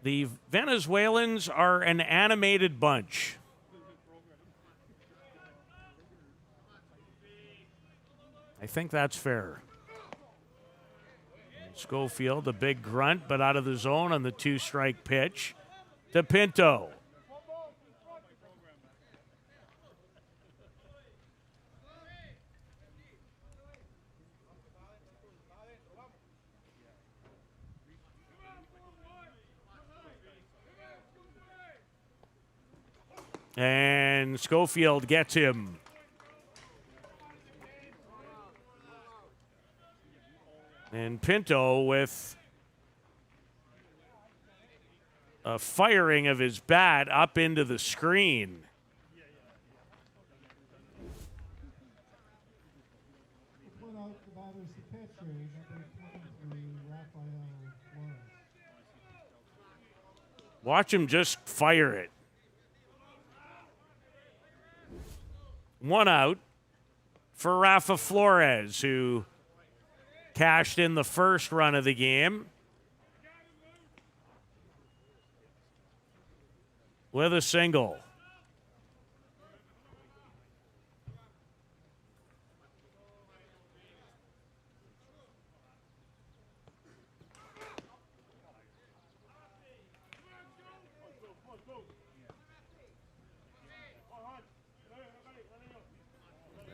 The Venezuelans are an animated bunch. I think that's fair. Schofield, a big grunt, but out of the zone on the 2-strike pitch to Pinto. And Schofield gets him. And Pinto with a firing of his bat up into the screen. Put out the batter's the pitcher, number 23, Rafael Flores. Watch him just fire it. 1 out for Rafa Flores, who cashed in the first run of the game with a single.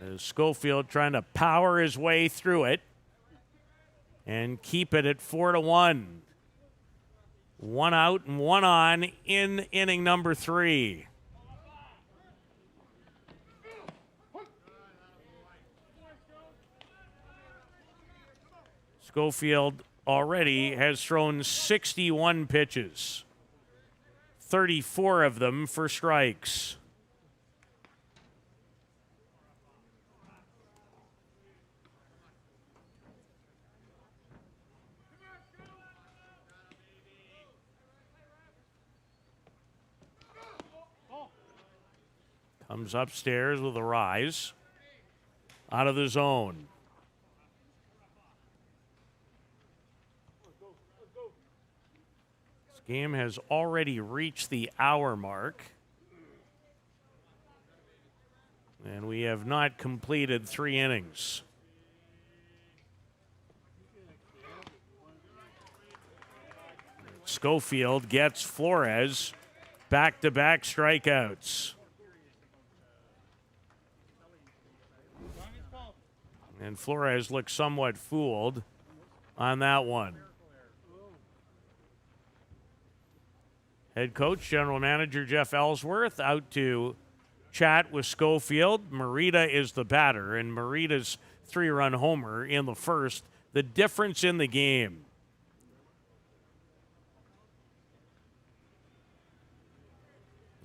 As Schofield trying to power his way through it and keep it at 4-1. One out and one on in inning number 3. Schofield already has thrown 61 pitches, 34 of them for strikes. Comes upstairs with a rise. Out of the zone. This game has already reached the hour mark. And we have not completed 3 innings. Schofield gets Flores back-to-back strikeouts. And Flores looks somewhat fooled on that one. Head coach, general manager Jeff Ellsworth out to chat with Schofield. Morita is the batter, and Morita's 3-run homer in the first, the difference in the game.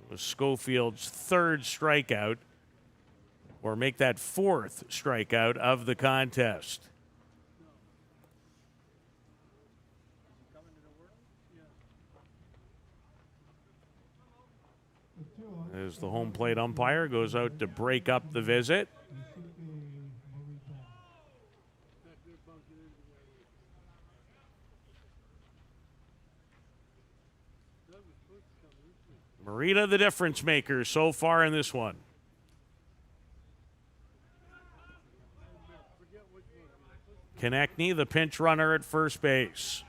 It was Schofield's 3rd strikeout, or make that 4th strikeout of the contest. As the home plate umpire goes out to break up the visit. Morita, the difference maker so far in this one. Konechny, the pinch runner at first base.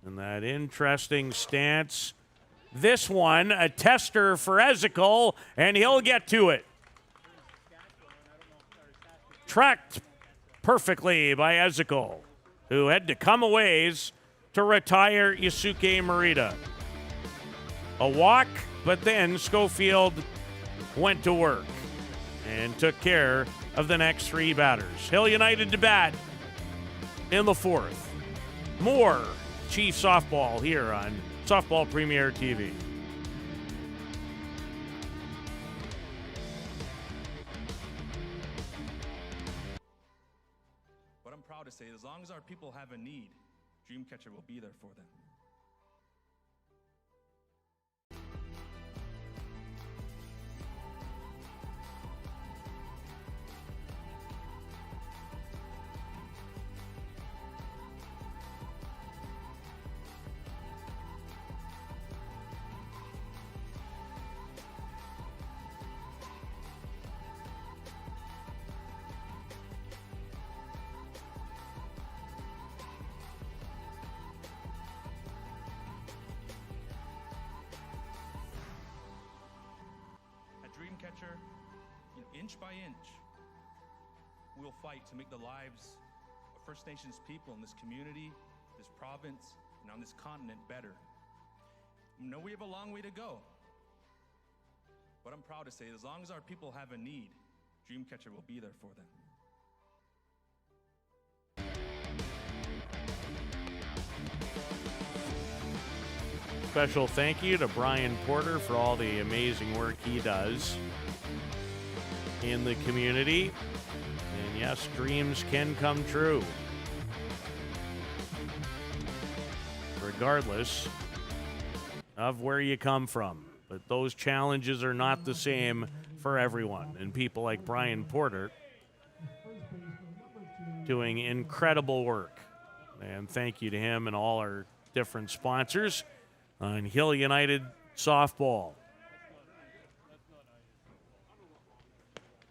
And that interesting stance. This one, a tester for Ezekiel, and he'll get to it. Tracked perfectly by Ezekiel, who had to come a ways to retire Yusuke Morita. A walk, but then Schofield went to work and took care of the next 3 batters. Hill United to bat in the 4th. More Chief softball here on Softball Premier TV. But I'm proud to say, as long as our people have a need, Dreamcatcher will be there for them. Dreamcatcher, inch by inch, we'll fight to make the lives of First Nations people in this community, this province, and on this continent better. I know we have a long way to go, but I'm proud to say, as long as our people have a need, Dreamcatcher will be there for them. Special thank you to Brian Porter for all the amazing work he does in the community. And yes, dreams can come true, regardless of where you come from. But those challenges are not the same for everyone. And people like Brian Porter doing incredible work. And thank you to him and all our different sponsors on Hill United softball.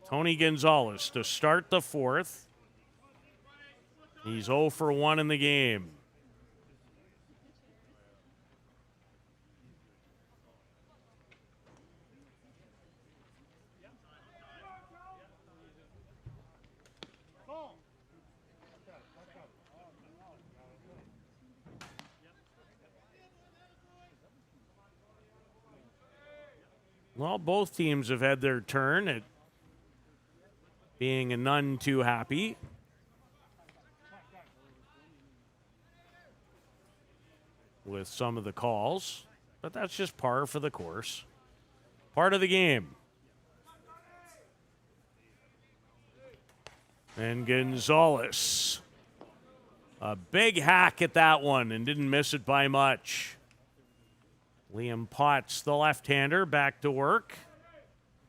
Tony Gonzalez to start the 4th. He's 0 for 1 in the game. Well, both teams have had their turn at being none too happy. With some of the calls, but that's just par for the course. Part of the game. And Gonzalez. A big hack at that one and didn't miss it by much. Liam Potts, the left-hander, back to work.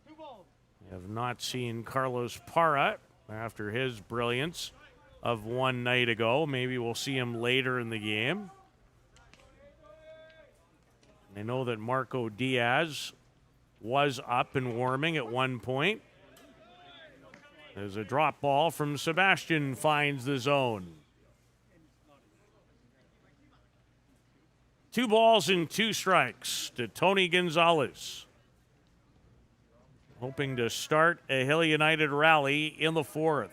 We have not seen Carlos Parra after his brilliance of one night ago. Maybe we'll see him later in the game. I know that Marco Diaz was up and warming at one point. There's a drop ball from Sebastian finds the zone. 2 balls and 2 strikes to Tony Gonzalez. Hoping to start a Hill United rally in the 4th.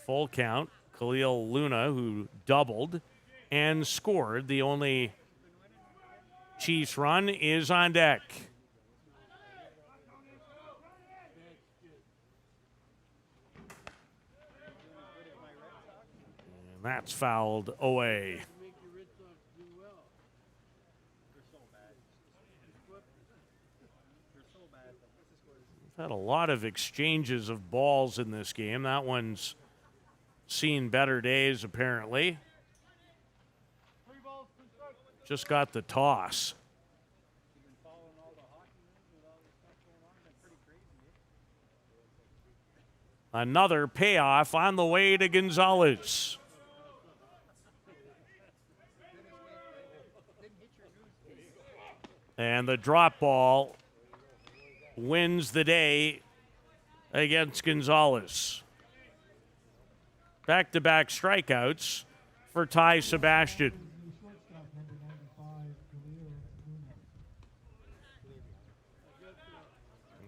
Full count. Khalil Luna, who doubled and scored. The only Chiefs run is on deck. And that's fouled away. We've had a lot of exchanges of balls in this game. That one's seen better days, apparently. Just got the toss. Another payoff on the way to Gonzalez. And the drop ball wins the day against Gonzalez. Back-to-back strikeouts for Ty Sebastian.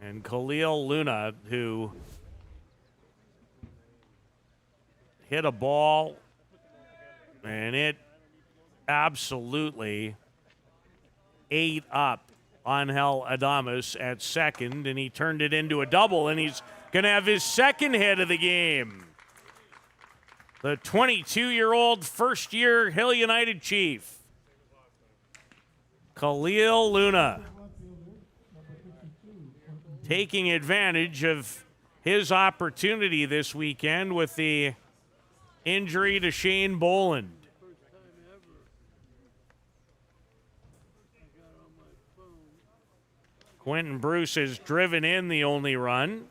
And Khalil Luna, who hit a ball, and it absolutely ate up Angel Adames at second, and he turned it into a double, and he's going to have his second hit of the game. The 22-year-old first-year Hill United Chief, Khalil Luna, taking advantage of his opportunity this weekend with the injury to Shane Boland. Quentin Bruce has driven in the only run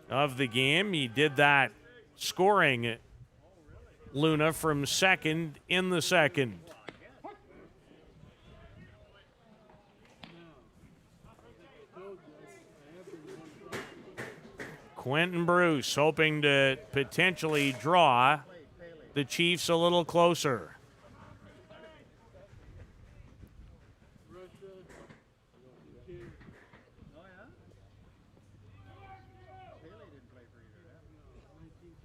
of the game. He did that scoring Luna from second in the second. Quentin Bruce hoping to potentially draw the Chiefs a little closer.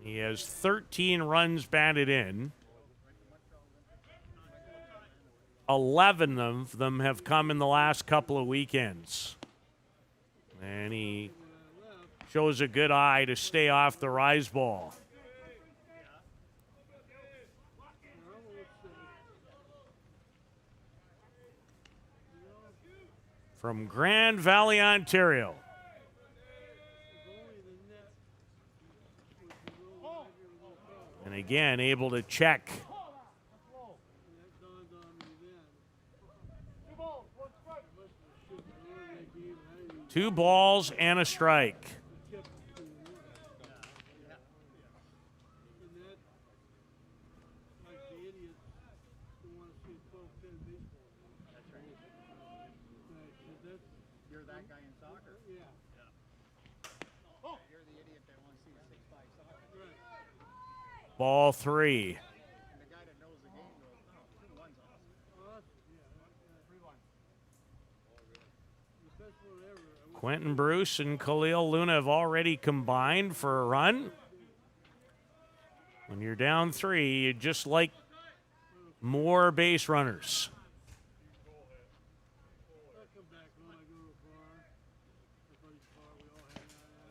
He has 13 runs batted in. 11 of them have come in the last couple of weekends. And he shows a good eye to stay off the rise ball. From Grand Valley, Ontario. And again, able to check. 2 balls and a strike. You're that guy in soccer. Yeah. You're the idiot that wants to see a 6'5" soccer. Ball 3. And the guy that knows the game goes, no, 2-1's awesome. 3-1. Quentin Bruce and Khalil Luna have already combined for a run. When you're down 3, you just like more base runners.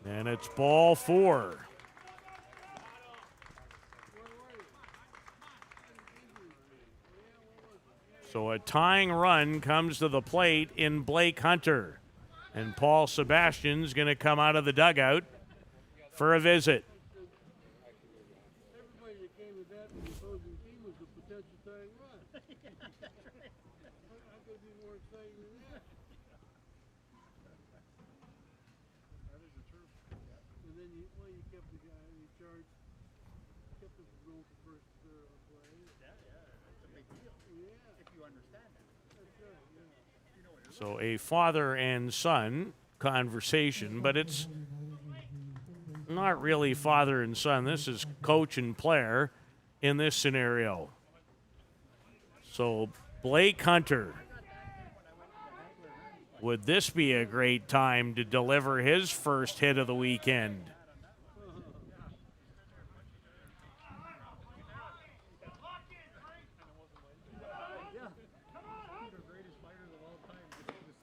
And it's ball 4. So a tying run comes to the plate in Blake Hunter. And Paul Sebastian's going to come out of the dugout for a visit. Everybody that came to that from the opposing team was a potential tying run. How could it be more exciting than that? That is the truth. And then you kept the guy in charge, kept him from going for first play. Yeah, it's a big deal. Yeah. If you understand that. That's right, yeah. So a father and son conversation, but it's not really father and son. This is coach and player in this scenario. So Blake Hunter, would this be a great time to deliver his first hit of the weekend?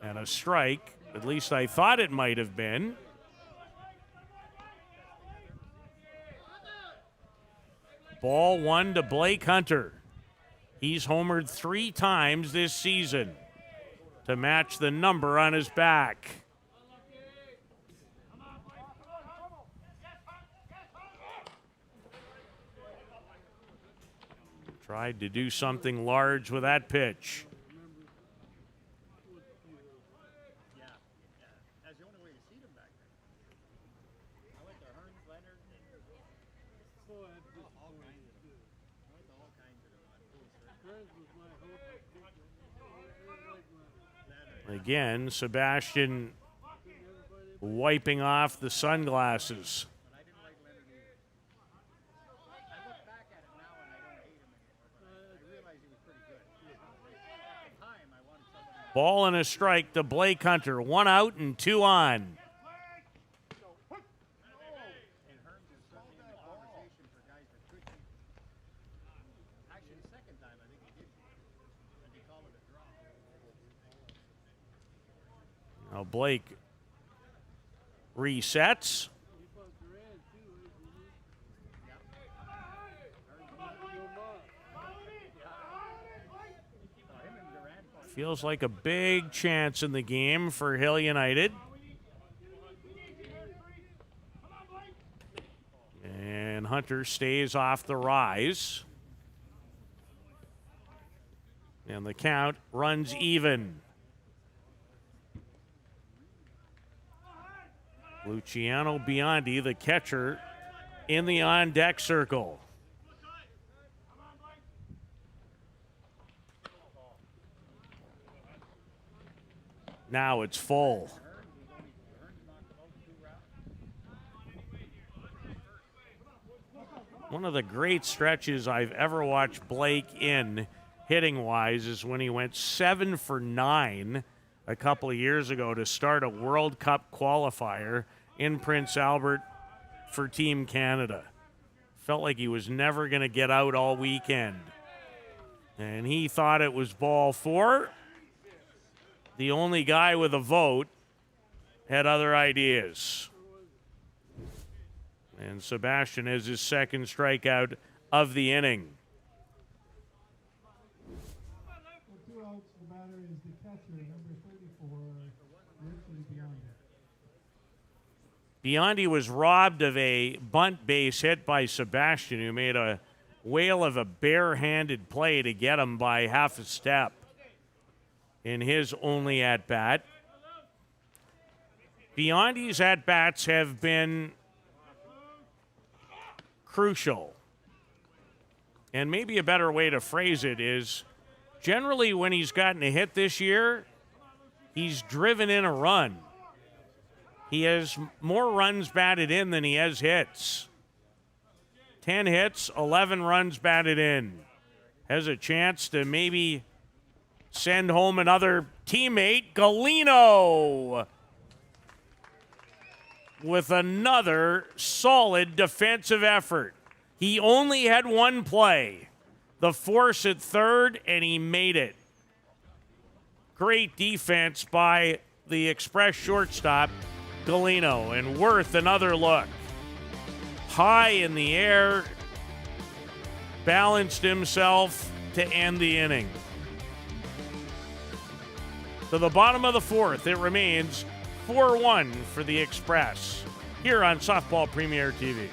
And a strike, at least I thought it might have been. Ball 1 to Blake Hunter. He's homered 3 times this season to match the number on his back. Tried to do something large with that pitch. That's the only way to see them back there. I went to Hearns, Leonard, and Boy, that's all disappointing. kinds of them. I went to all kinds of them on full circle. Friends was my hope. I think that Again, Sebastian wiping off the sunglasses. But I didn't like Leonard either. I look back at it now and I don't hate him anymore, but I realize he was pretty good. At the time, I wanted somebody. Ball and a strike to Blake Hunter. 1 out and 2 on. And Hearns is certainly in the conversation for guys that could keep. Actually, the second time, I think he did. And they call it a draw. Now Blake resets. Feels like a big chance in the game for Hill United. And Hunter stays off the rise. And the count runs even. Luciano Biondi, the catcher, in the on-deck circle. Now it's full. One of the great stretches I've ever watched Blake in, hitting-wise, is when he went 7 for 9 a couple of years ago to start a World Cup qualifier in Prince Albert for Team Canada. Felt like he was never going to get out all weekend. And he thought it was ball 4. The only guy with a vote had other ideas. And Sebastian has his second strikeout of the inning. the 2 outs, the batter is the catcher, number 34, Richie Biondi. Biondi was robbed of a bunt base hit by Sebastian, who made a whale of a barehanded play to get him by half a step in his only at-bat. Biondi's at-bats have been crucial. And maybe a better way to phrase it is, generally when he's gotten a hit this year, he's driven in a run. He has more runs batted in than he has hits. 10 hits, 11 runs batted in. Has a chance to maybe send home another teammate, Galino, with another solid defensive effort. He only had one play, the force at third, and he made it. Great defense by the Express shortstop, Galino, and worth another look. High in the air, balanced himself to end the inning. To the bottom of the fourth, it remains 4-1 for the Express here on Softball Premier TV.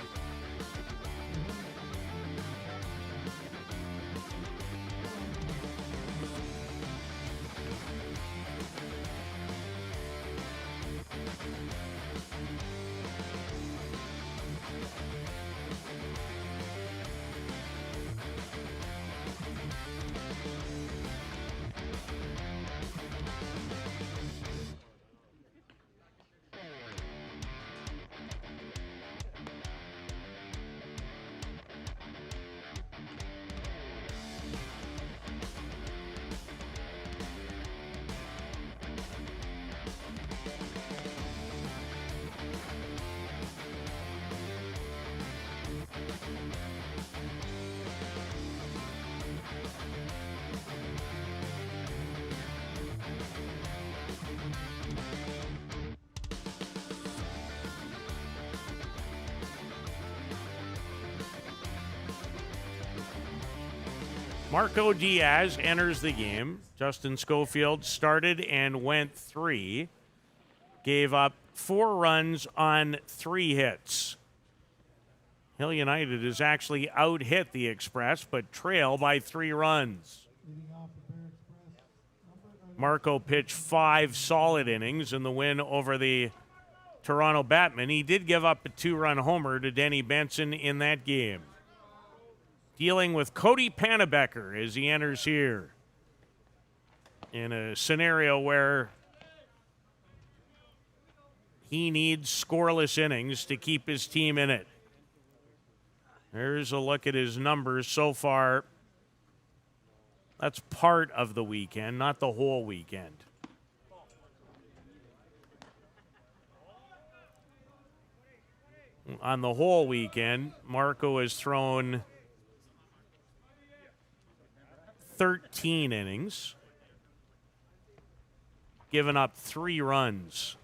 Marco Diaz enters the game. Justin Schofield started and went 3. Gave up 4 runs on 3 hits. Hill United has actually out-hit the Express, but trail by 3 runs. Marco pitched 5 solid innings in the win over the Toronto Batmen. He did give up a 2-run homer to Denny Benson in that game. Dealing with Cody Pannebecker as he enters here in a scenario where he needs scoreless innings to keep his team in it. There's a look at his numbers so far. That's part of the weekend, not the whole weekend. On the whole weekend, Marco has thrown 13 innings, given up 3 runs.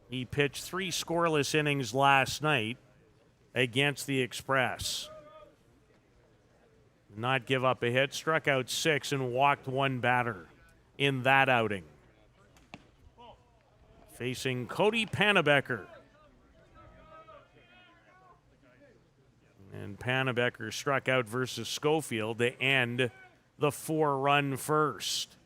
He pitched 3 scoreless innings last night against the Express. Not give up a hit, struck out 6 and walked 1 batter in that outing. Facing Cody Pannebecker. And Pannebecker struck out versus Schofield to end the 4-run first.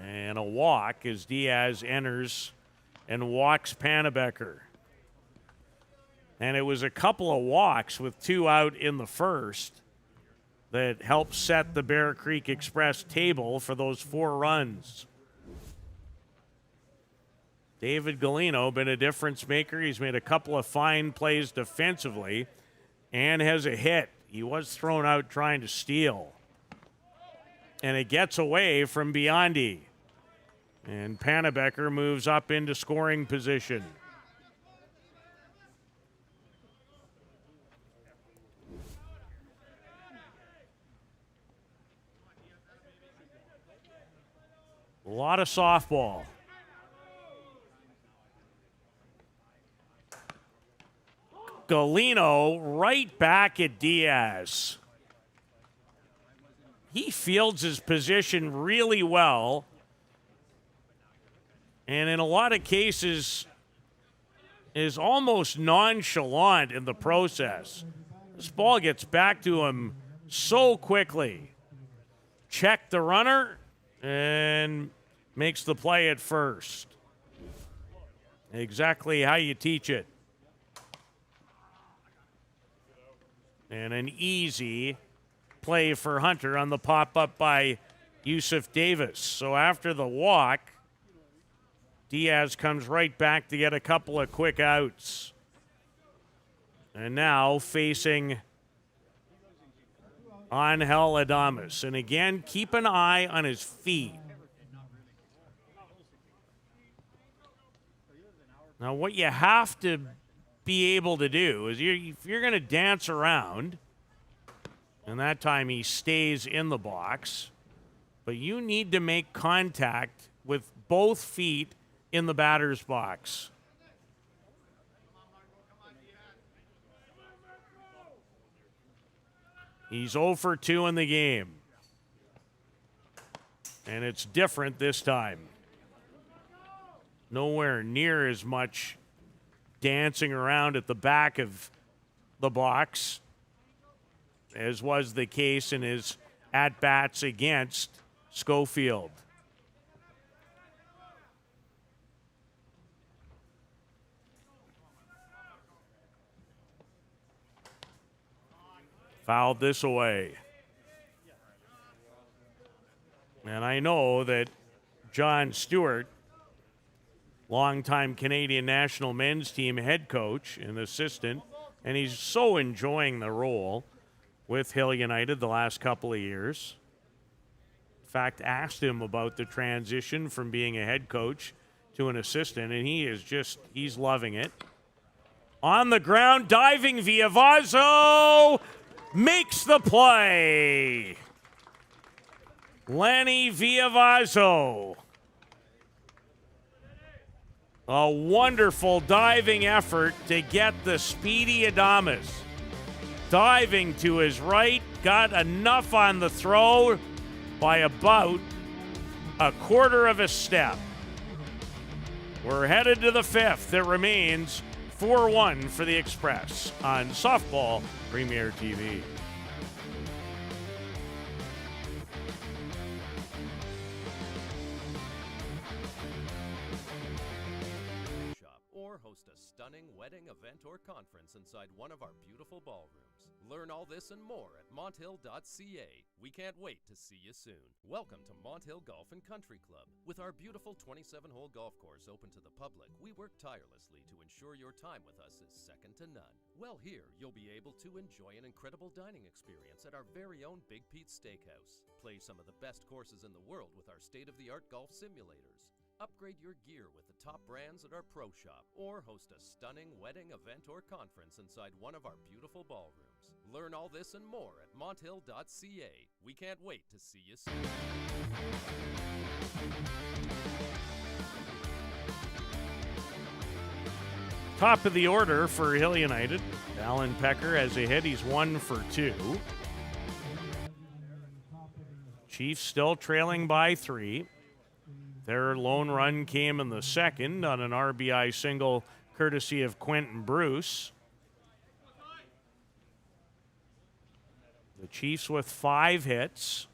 And a walk as Diaz enters and walks Pannebecker. And it was a couple of walks with 2 out in the first that helped set the Bear Creek Express table for those 4 runs. David Galino, been a difference maker. He's made a couple of fine plays defensively and has a hit. He was thrown out trying to steal. And it gets away from Biondi. And Pannebecker moves up into scoring position. A lot of softball. Galino right back at Diaz. He fields his position really well. And in a lot of cases is almost nonchalant in the process. This ball gets back to him so quickly. Check the runner and makes the play at first. Exactly how you teach it. And an easy play for Hunter on the pop-up by Yusuf Davis. So after the walk, Diaz comes right back to get a couple of quick outs. And now facing Angel Adames. And again, keep an eye on his feet. Now, what you have to be able to do is if you're going to dance around, and that time he stays in the box, but you need to make contact with both feet in the batter's box. He's 0 for 2 in the game. And it's different this time. Nowhere near as much dancing around at the back of the box as was the case in his at-bats against Schofield. Fouled this away. And I know that John Stewart, longtime Canadian national men's team head coach and assistant, and he's so enjoying the role with Hill United the last couple of years. In fact, asked him about the transition from being a head coach to an assistant, and he's loving it. On the ground, diving Villavazo makes the play. Lenny Villavazo. A wonderful diving effort to get the speedy Adames. Diving to his right, got enough on the throw by about a quarter of a step. We're headed to the fifth. It remains 4-1 for the Express on Softball Premier TV. Or host a stunning wedding, event, or conference inside one of our beautiful ballrooms. Learn all this and more at monthill.ca. We can't wait to see you soon. Welcome to Monthill Golf and Country Club. With our beautiful 27-hole golf course open to the public, we work tirelessly to ensure your time with us is second to none. Well, here you'll be able to enjoy an incredible dining experience at our very own Big Pete's Steakhouse. Play some of the best courses in the world with our state-of-the-art golf simulators. Upgrade your gear with the top brands at our pro shop, or host a stunning wedding, event, or conference inside one of our beautiful ballrooms. Learn all this and more at monthill.ca. We can't wait to see you soon. Top of the order for Hill United. Alan Pecker has a hit. He's 1 for 2. Chiefs still trailing by 3. Their lone run came in the second on an RBI single courtesy of Quentin Bruce. The Chiefs with 5 hits.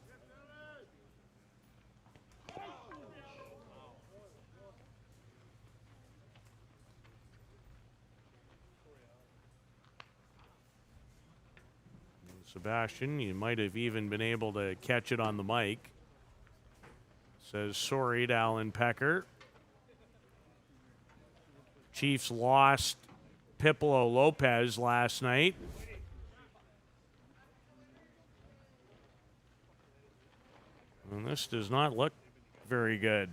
Sebastian, you might have even been able to catch it on the mic. Says sorry to Alan Pecker. Chiefs lost Pipolo Lopez last night. And this does not look very good.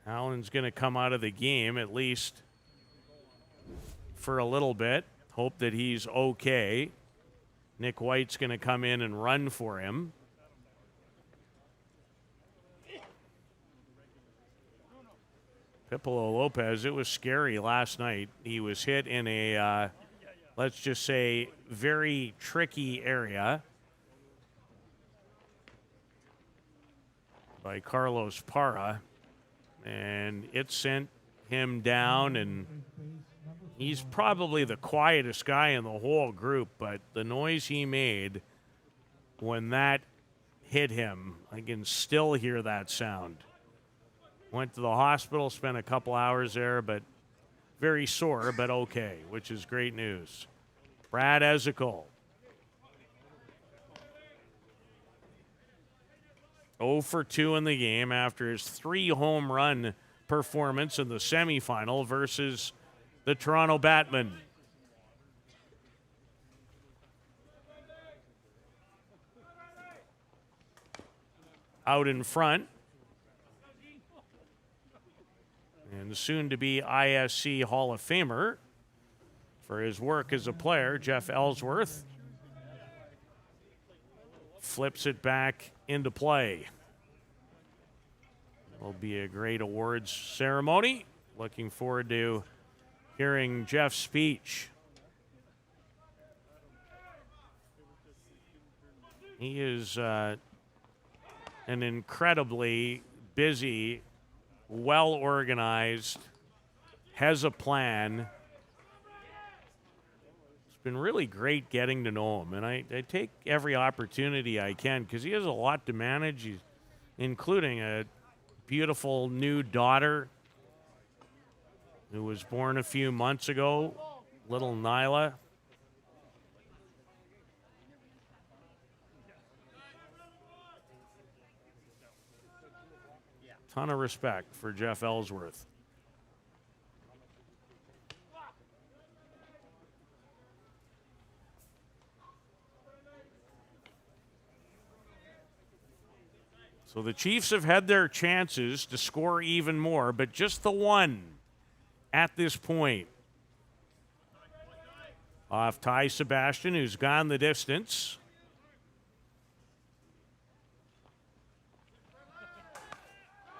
Allen's going to come out of the game, at least for a little bit. Hope that he's okay. Nick White's going to come in and run for him. Pipolo Lopez, it was scary last night. He was hit in a, let's just say, very tricky area by Carlos Parra. And it sent him down, and he's probably the quietest guy in the whole group, but the noise he made when that hit him, I can still hear that sound. Went to the hospital, spent a couple hours there, but very sore, but okay, which is great news. Brad Ezekiel 0 for 2 in the game after his 3-home run performance in the semifinal versus the Toronto Batmen. Out in front, and soon to be ISC Hall of Famer for his work as a player, Jeff Ellsworth flips it back into play. Will be a great awards ceremony. Looking forward to hearing Jeff's speech. He is an incredibly busy, well-organized, has a plan. It's been really great getting to know him, and I take every opportunity I can because he has a lot to manage, including a beautiful new daughter who was born a few months ago, little Nyla. Ton of respect for Jeff Ellsworth. So the Chiefs have had their chances to score even more, but just the one at this point. Off Ty Sebastian, who's gone the distance.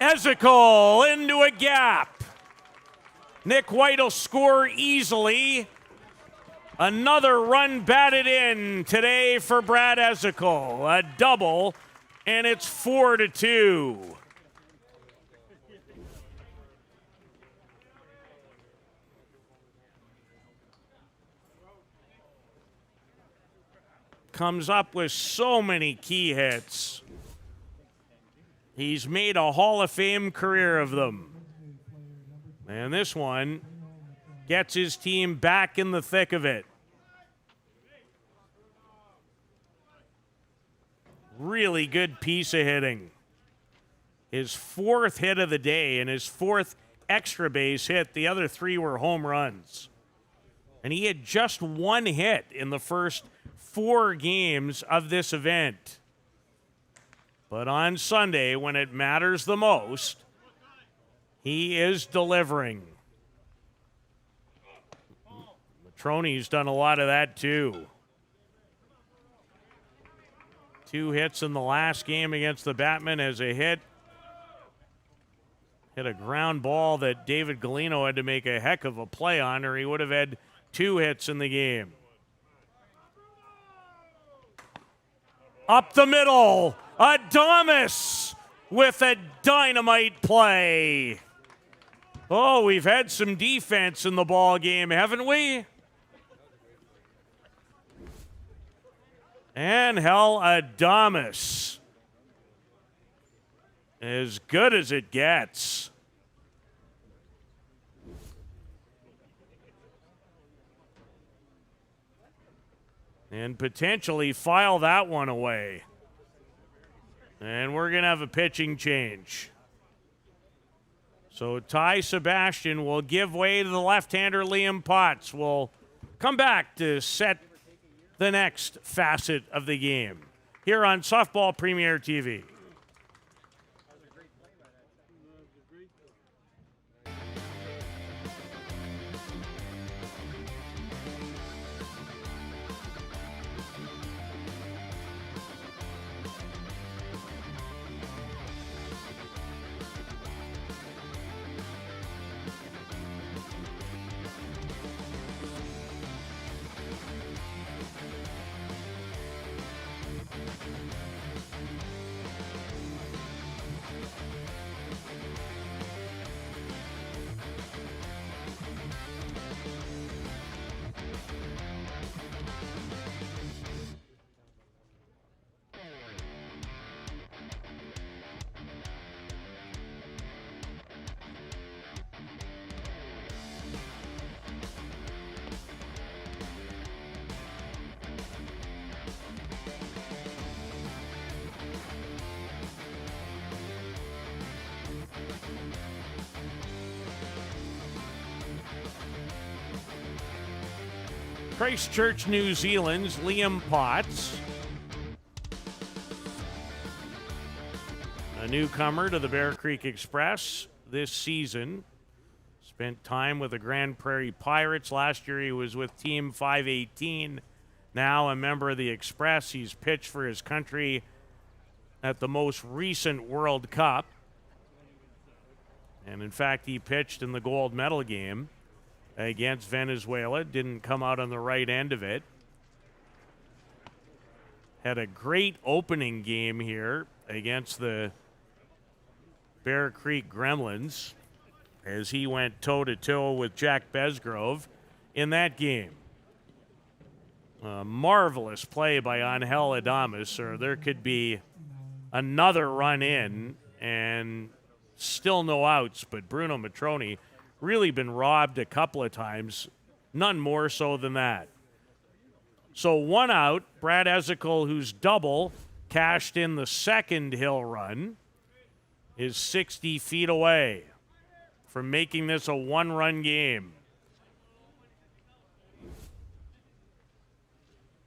Ezekiel into a gap. Nick White will score easily. Another run batted in today for Brad Ezekiel. A double, and it's 4-2. Comes up with so many key hits. He's made a Hall of Fame career of them. And this one gets his team back in the thick of it. Really good piece of hitting. His 4th hit of the day and his 4th extra base hit. The other 3 were home runs. And he had just 1 hit in the first 4 games of this event. But on Sunday, when it matters the most, he is delivering. Matroni's done a lot of that too. 2 hits in the last game against the Batmen as a hit. Hit a ground ball that David Galino had to make a heck of a play on, or he would have had 2 hits in the game. Up the middle, Adames with a dynamite play. Oh, we've had some defense in the ball game, haven't we? Angel Adames. As good as it gets. And potentially file that one away. And we're going to have a pitching change. So Ty Sebastian will give way to the left-hander Liam Potts. Will come back to set the next facet of the game here on Softball Premier TV. Christchurch, New Zealand's Liam Potts, a newcomer to the Bear Creek Express this season. Spent time with the Grand Prairie Pirates. Last year he was with Team 518. Now a member of the Express. He's pitched for his country at the most recent World Cup. And in fact, he pitched in the gold medal game against Venezuela. Didn't come out on the right end of it. Had a great opening game here against the Bear Creek Gremlins as he went toe-to-toe with Jack Besgrove in that game. A marvelous play by Angel Adames, or there could be another run in and still no outs, but Bruno Matroni really been robbed a couple of times, none more so than that. So one out, Brad Ezekiel, who's double, cashed in the second hill run, is 60 feet away from making this a one-run game.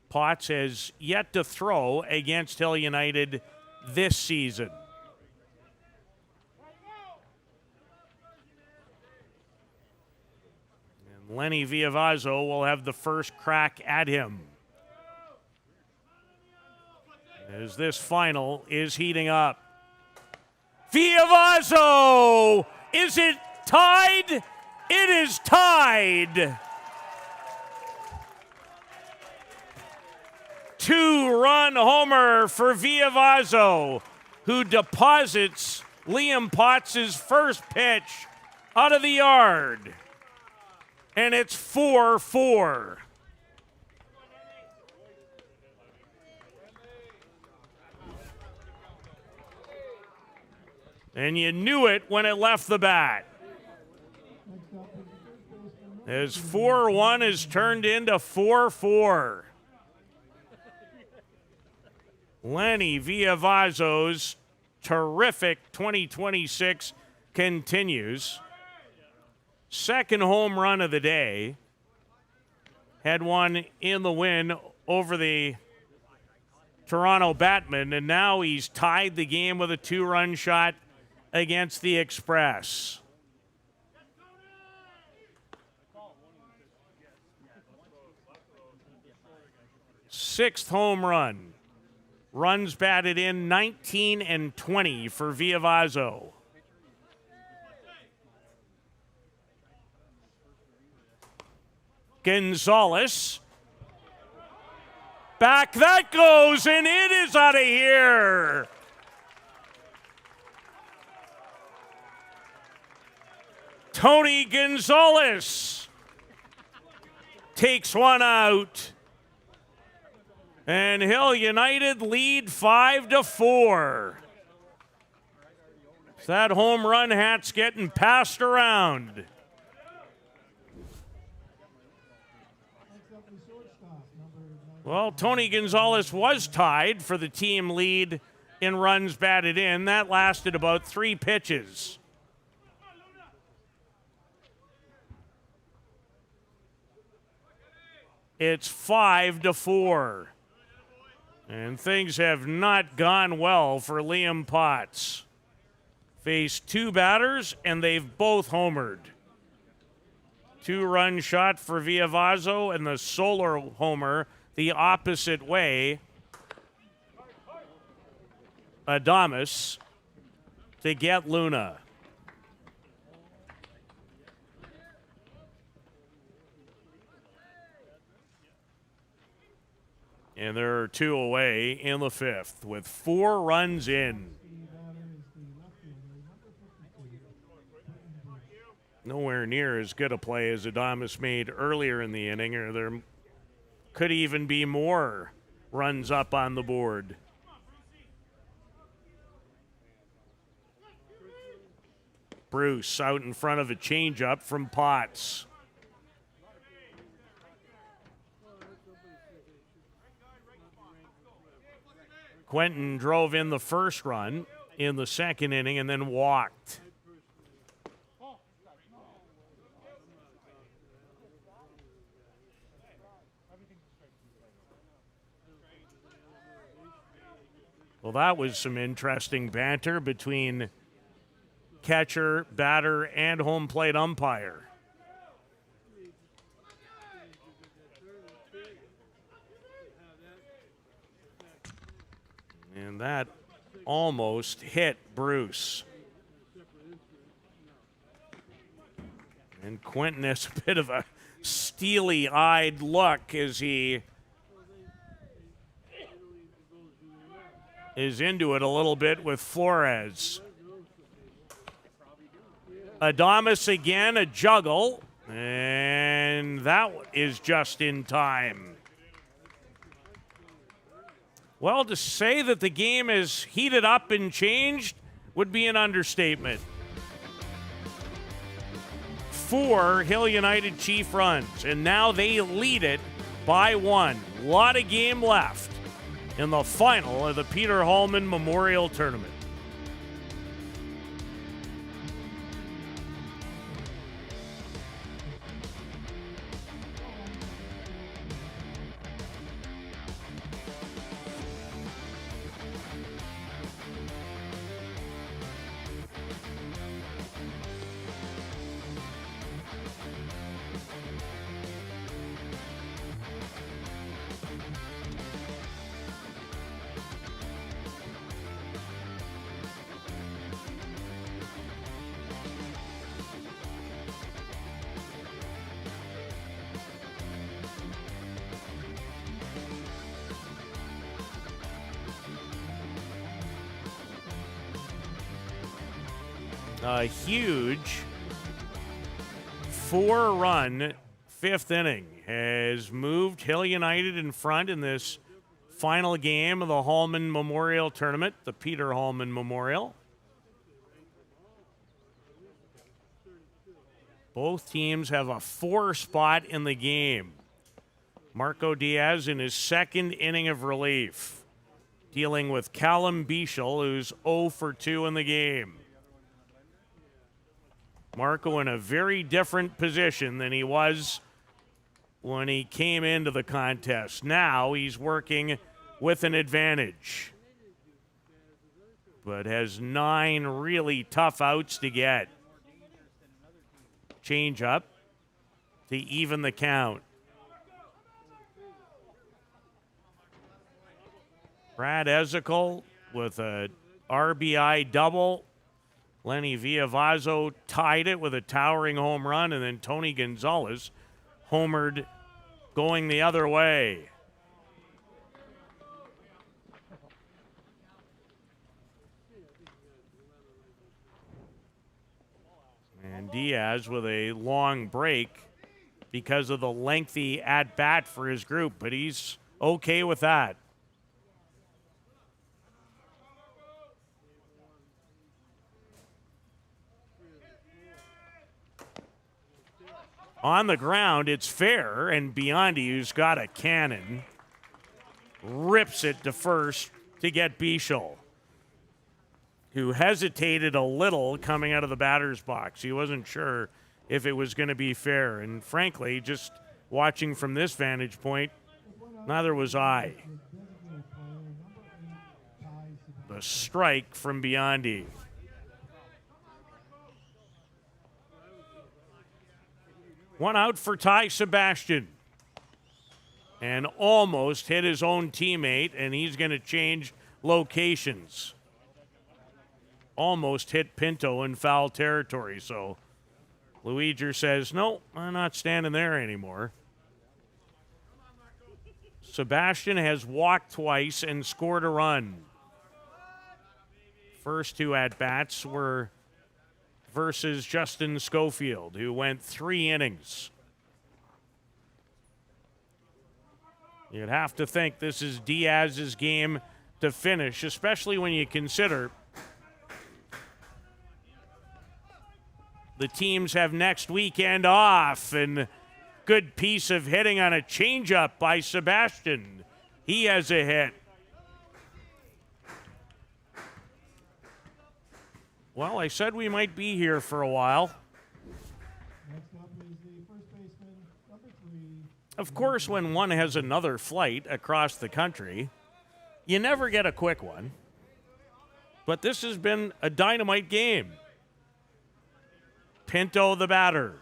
Potts has yet to throw against Hill United this season. And Lenny Villavazzo will have the first crack at him as this final is heating up. Villavazzo! Is it tied? It is tied. 2-run homer for Villavazzo, who deposits Liam Potts' first pitch out of the yard. And it's 4-4. And you knew it when it left the bat. As 4-1 is turned into 4-4. Lenny Villavazzo's terrific 2026 continues. Second home run of the day. Had one in the win over the Toronto Batmen, and now he's tied the game with a 2-run shot against the Express. Sixth home run. Runs batted in 19 and 20 for Villavazzo. Gonzalez. Back that goes, and it is out of here. Tony Gonzalez takes one out. And Hill United lead 5-4. So that home run hat's getting passed around. Well, Tony Gonzalez was tied for the team lead in runs batted in. That lasted about 3 pitches. It's 5-4. And things have not gone well for Liam Potts. Faced 2 batters, and they've both homered. 2-run shot for Villavazzo, and the solar homer the opposite way. Adames to get Luna. And there are 2 away in the 5th with 4 runs in. Nowhere near as good a play as Adames made earlier in the inning, or there could even be more runs up on the board. Bruce out in front of a changeup from Potts. Quentin drove in the first run in the second inning and then walked. Well, that was some interesting banter between catcher, batter, and home plate umpire. And that almost hit Bruce. And Quentin has a bit of a steely-eyed look as he is into it a little bit with Flores. Adames again, a juggle, and that is just in time. Well, to say that the game is heated up and changed would be an understatement. 4 Hill United Chief runs, and now they lead it by 1. A lot of game left in the final of the Peter Hallman Memorial Tournament. A huge 4-run 5th inning has moved Hill United in front in this final game of the Hallman Memorial Tournament, the Peter Hallman Memorial. Both teams have a 4 spot in the game. Marco Diaz in his 2nd inning of relief, dealing with Callum Bichel, who's 0 for 2 in the game. Marco in a very different position than he was when he came into the contest. Now he's working with an advantage, but has 9 really tough outs to get. Change up to even the count. Brad Ezekiel with a RBI double. Lenny Villavazzo tied it with a towering home run, and then Tony Gonzalez homered going the other way. And Diaz with a long break because of the lengthy at-bat for his group, but he's okay with that. On the ground, it's fair, and Biondi, who's got a cannon, rips it to first to get Bichel, who hesitated a little coming out of the batter's box. He wasn't sure if it was going to be fair, and frankly, just watching from this vantage point, neither was I. The strike from Biondi. One out for Ty Sebastian. And almost hit his own teammate, and he's going to change locations. Almost hit Pinto in foul territory, so Luiger says, no, I'm not standing there anymore. Sebastian has walked twice and scored a run. First 2 at-bats were versus Justin Schofield, who went 3 innings. You'd have to think this is Diaz's game to finish, especially when you consider the teams have next weekend off, and good piece of hitting on a changeup by Sebastian. He has a hit. Well, I said we might be here for a while. Next up is the first baseman, number 3. Of course, when one has another flight across the country, you never get a quick one. But this has been a dynamite game. Pinto the batter.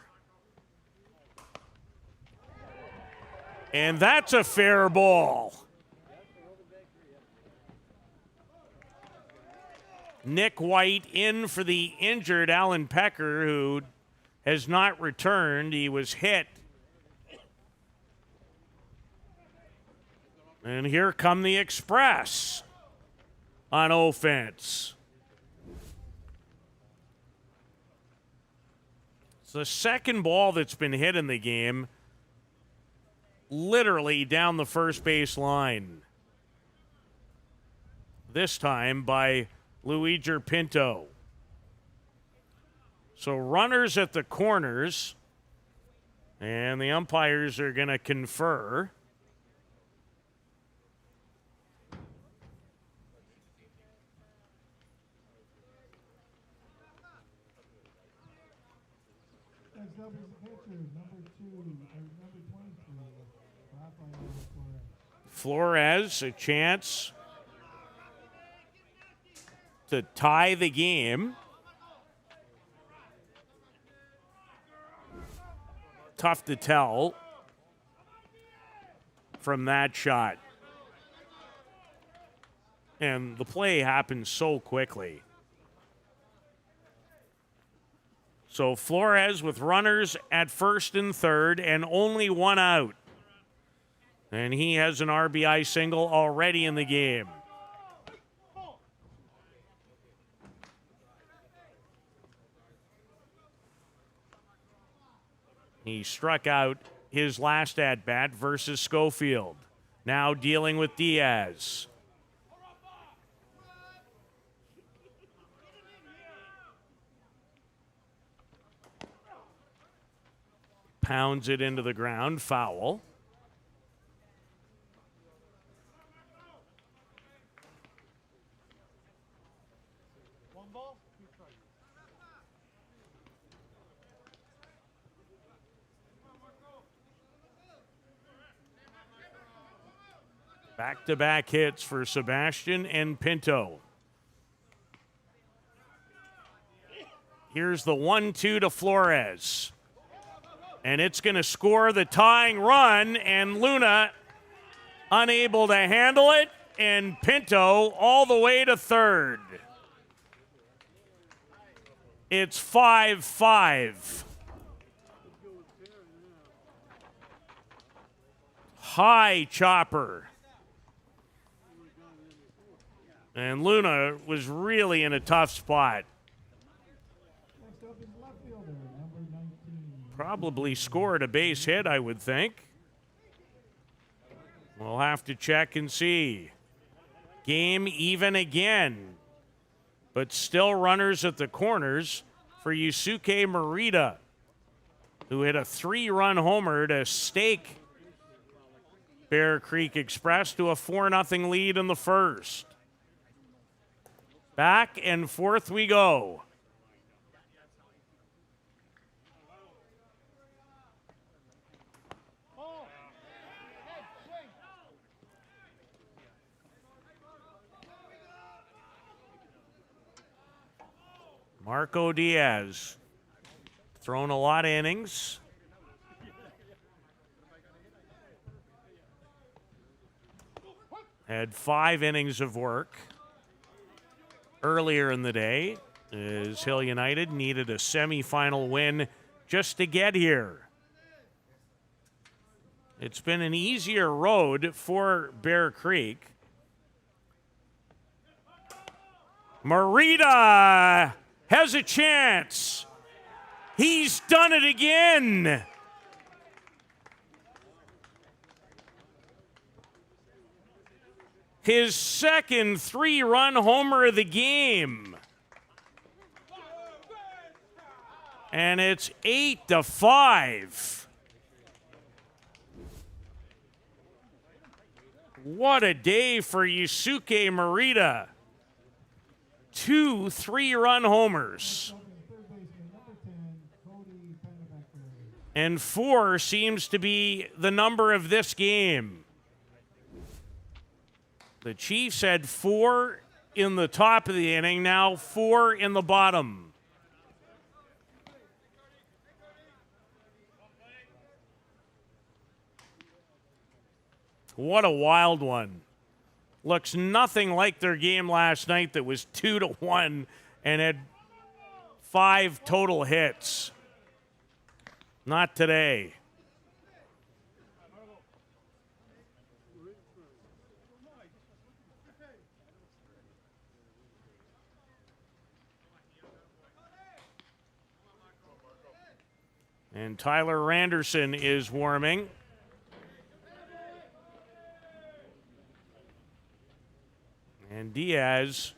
And that's a fair ball. Nick White in for the injured Alan Pecker, who has not returned. He was hit. And here come the Express on offense. It's the second ball that's been hit in the game, literally down the first base line. This time by Luigi Pinto. So runners at the corners, and the umpires are going to confer. Next up is the pitcher, number 23, Rafael Flores. Flores, a chance to tie the game. Tough to tell from that shot. And the play happened so quickly. So Flores with runners at first and third and only one out. And he has an RBI single already in the game. He struck out his last at-bat versus Schofield. Now dealing with Diaz. Pounds it into the ground, foul. Back-to-back hits for Sebastian and Pinto. Here's the 1-2 to Flores. And it's going to score the tying run, and Luna unable to handle it, and Pinto all the way to third. It's 5-5. High chopper. And Luna was really in a tough spot. Next up is left fielder, number 19. Probably scored a base hit, I would think. We'll have to check and see. Game even again. But still runners at the corners for Yusuke Morita, who hit a 3-run homer to stake Bear Creek Express to a 4-0 lead in the first. Back and forth we go. Marco Diaz, thrown a lot of innings. Had 5 innings of work earlier in the day as Hill United needed a semifinal win just to get here. It's been an easier road for Bear Creek. Morita has a chance. He's done it again. His second 3-run homer of the game. And it's 8-5. What a day for Yusuke Morita. 2 3-run homers. And 4 seems to be the number of this game. The Chiefs had 4 in the top of the inning, now 4 in the bottom. What a wild one. Looks nothing like their game last night that was 2-1 and had 5 total hits. Not today. And Tyler Randerson is warming. And Diaz,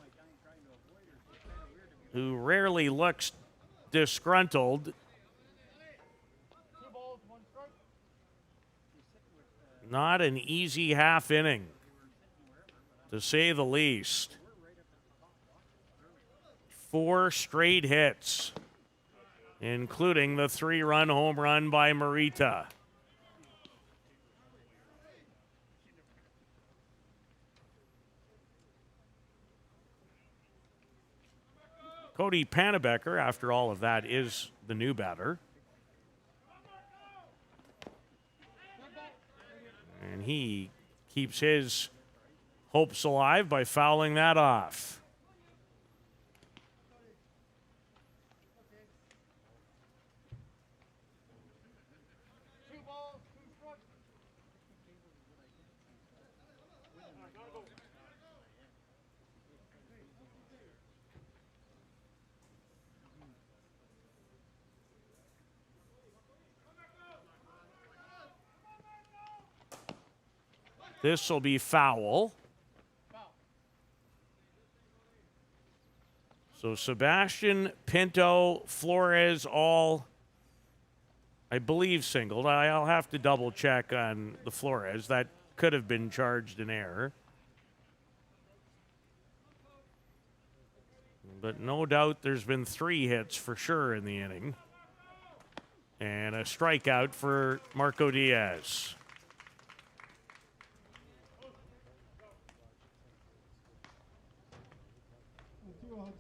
who rarely looks disgruntled, not an easy half inning, to say the least. 4 straight hits, including the 3-run home run by Morita. Cody Pannebecker, after all of that, is the new batter. And he keeps his hopes alive by fouling that off. This will be foul. So Sebastian, Pinto, Flores, all, I believe, singled. I'll have to double check on the Flores. That could have been charged in error. But no doubt there's been 3 hits for sure in the inning. And a strikeout for Marco Diaz.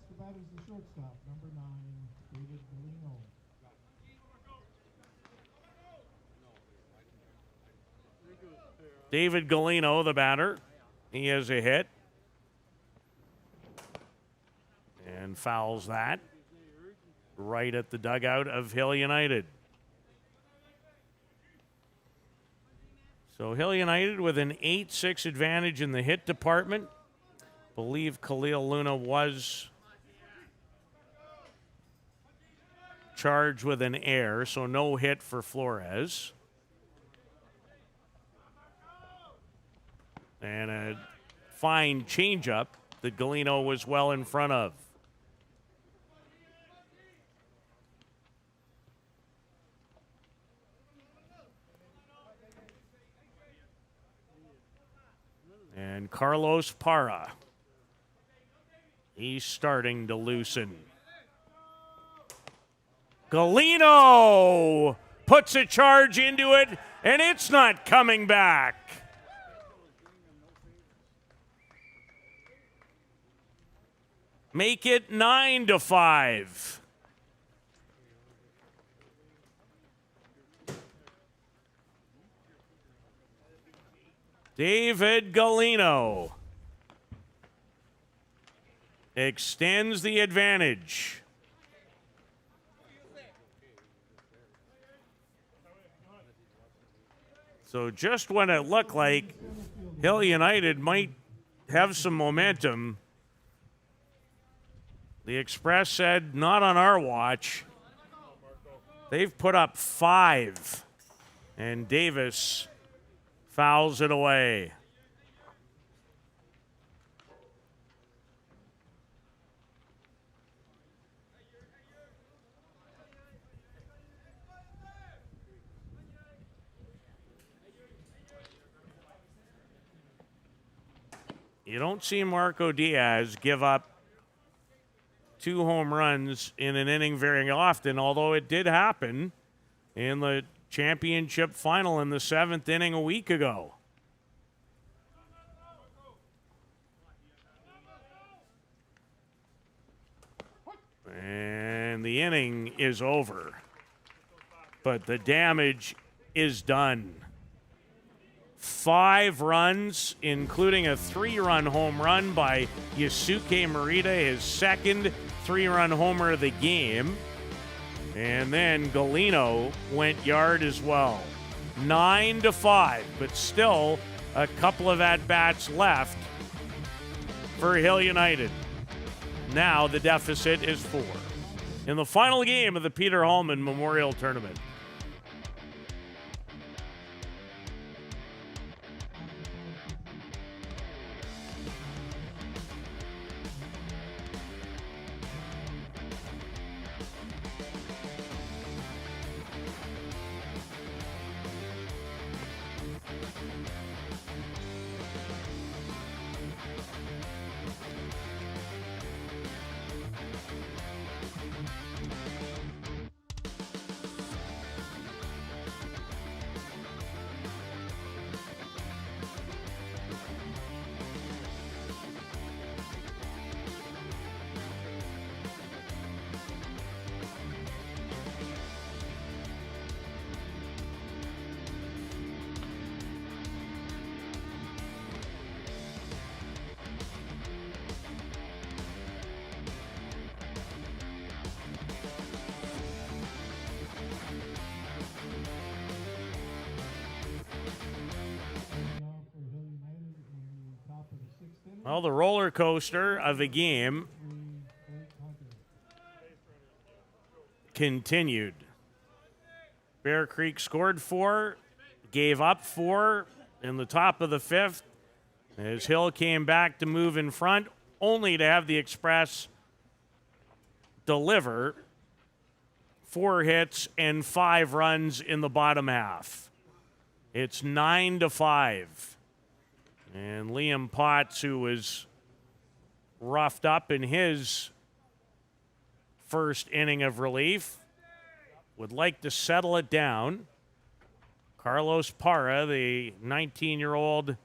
The batter's the shortstop, number 9, David Galino. David Galino, the batter. He has a hit. And fouls that right at the dugout of Hill United. So Hill United with an 8-6 advantage in the hit department. Believe Khalil Luna was charged with an error, so no hit for Flores. And a fine changeup that Galino was well in front of. And Carlos Parra, he's starting to loosen. Galino puts a charge into it, and it's not coming back. Make it 9-5. David Galino extends the advantage. So just when it looked like Hill United might have some momentum, the Express said, not on our watch. They've put up 5, and Davis fouls it away. You don't see Marco Diaz give up 2 home runs in an inning very often, although it did happen in the championship final in the 7th inning a week ago. And the inning is over. But the damage is done. 5 runs, including a 3-run home run by Yusuke Morita, his second 3-run homer of the game. And then Galeno went yard as well. 9-5, but still a couple of at-bats left for Hill United. Now the deficit is 4. In the final game of the Peter Hallman Memorial Tournament. Well, the roller coaster of a game continued. Bear Creek scored 4, gave up 4 in the top of the 5th as Hill came back to move in front, only to have the Express deliver 4 hits and 5 runs in the bottom half. It's 9-5. And Liam Potts, who was roughed up in his first inning of relief, would like to settle it down. Carlos Parra, the 19-year-old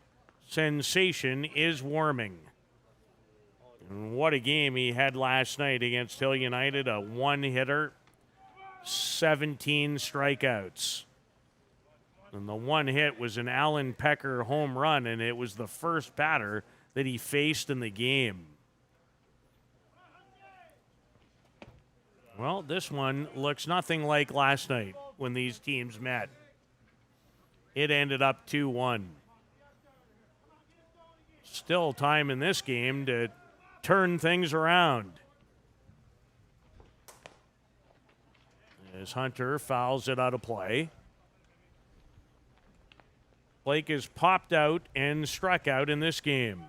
sensation, is warming. And what a game he had last night against Hill United, a 1-hitter, 17 strikeouts. And the 1 hit was an Alan Pecker home run, and it was the first batter that he faced in the game. Well, this one looks nothing like last night when these teams met. It ended up 2-1. Still time in this game to turn things around. As Hunter fouls it out of play. Blake has popped out and struck out in this game.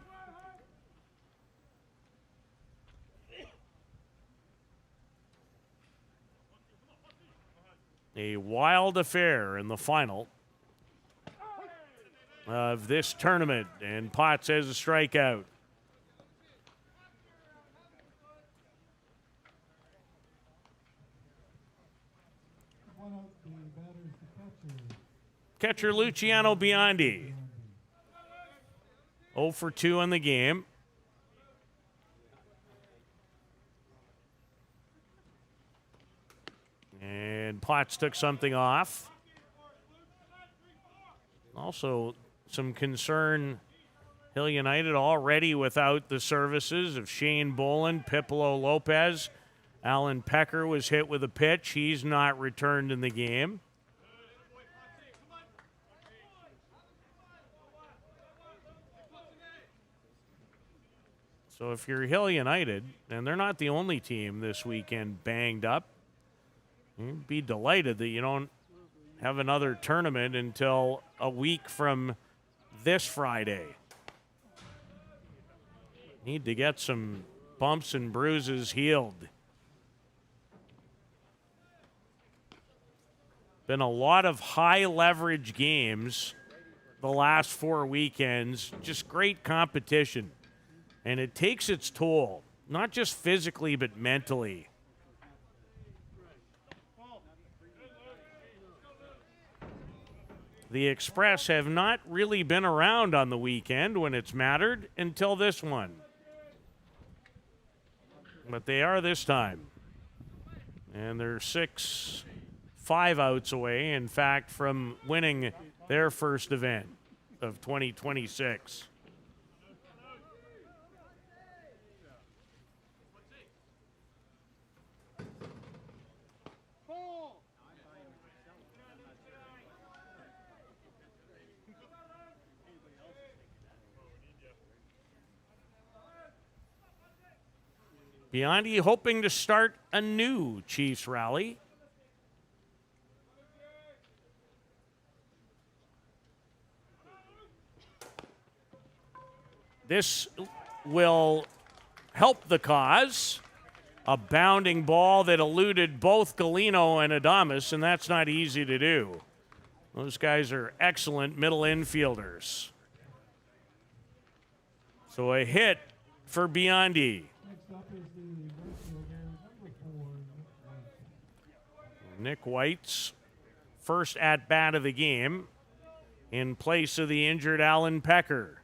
A wild affair in the final of this tournament, and Potts has a strikeout. Catcher Luciano Biondi. 0 for 2 in the game. And Potts took something off. Also, some concern, Hill United already without the services of Shane Boland, Pipolo Lopez. Alan Pecker was hit with a pitch. He's not returned in the game. So if you're Hill United, and they're not the only team this weekend banged up, you'd be delighted that you don't have another tournament until a week from this Friday. Need to get some bumps and bruises healed. Been a lot of high leverage games the last 4 weekends. Just great competition. And it takes its toll, not just physically, but mentally. The Express have not really been around on the weekend when it's mattered until this one. But they are this time. And they're 5 outs away, in fact, from winning their first event of 2026. Biondi hoping to start a new Chiefs rally. This will help the cause. A bounding ball that eluded both Galino and Adames, and that's not easy to do. Those guys are excellent middle infielders. So a hit for Biondi. Next up is the right fielder, number 4, Nick White's first at-bat of the game in place of the injured Alan Pecker.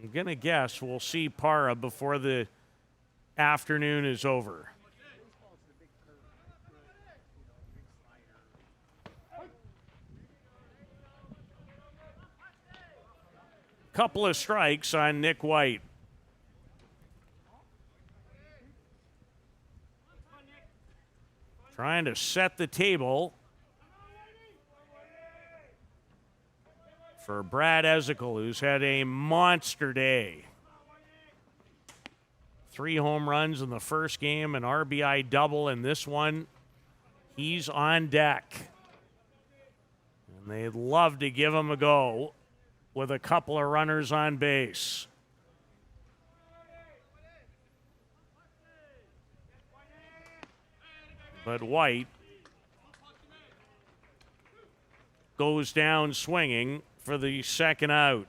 I'm going to guess we'll see Parra before the afternoon is over. Couple of strikes on Nick White. Trying to set the table for Brad Ezekiel, who's had a monster day. 3 home runs in the first game, an RBI double in this one. He's on deck. And they'd love to give him a go with a couple of runners on base. But White goes down swinging for the second out.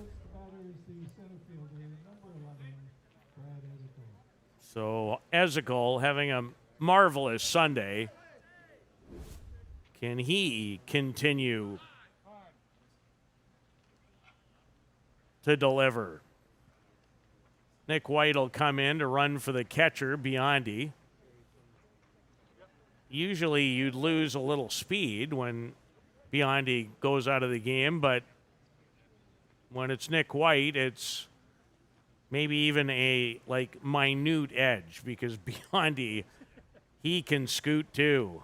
the batter is the center fielder, number 11, Brad Ezekiel. So Ezekiel having a marvelous Sunday. Can he continue to deliver? Nick White will come in to run for the catcher, Biondi. Usually you'd lose a little speed when Biondi goes out of the game, but when it's Nick White, it's maybe even a minute edge because Biondi, he can scoot too.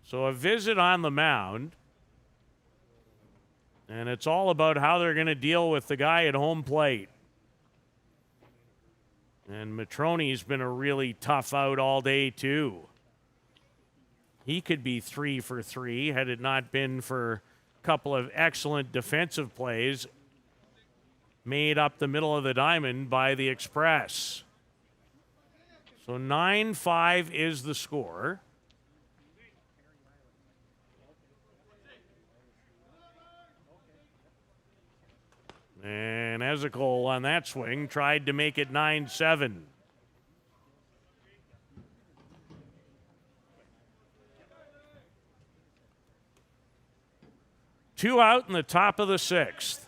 So a visit on the mound, and it's all about how they're going to deal with the guy at home plate. And Matroni's been a really tough out all day, too. He could be 3 for 3 had it not been for a couple of excellent defensive plays made up the middle of the diamond by the Express. So 9-5 is the score. And Ezekiel on that swing tried to make it 9-7. Two out in the top of the 6th.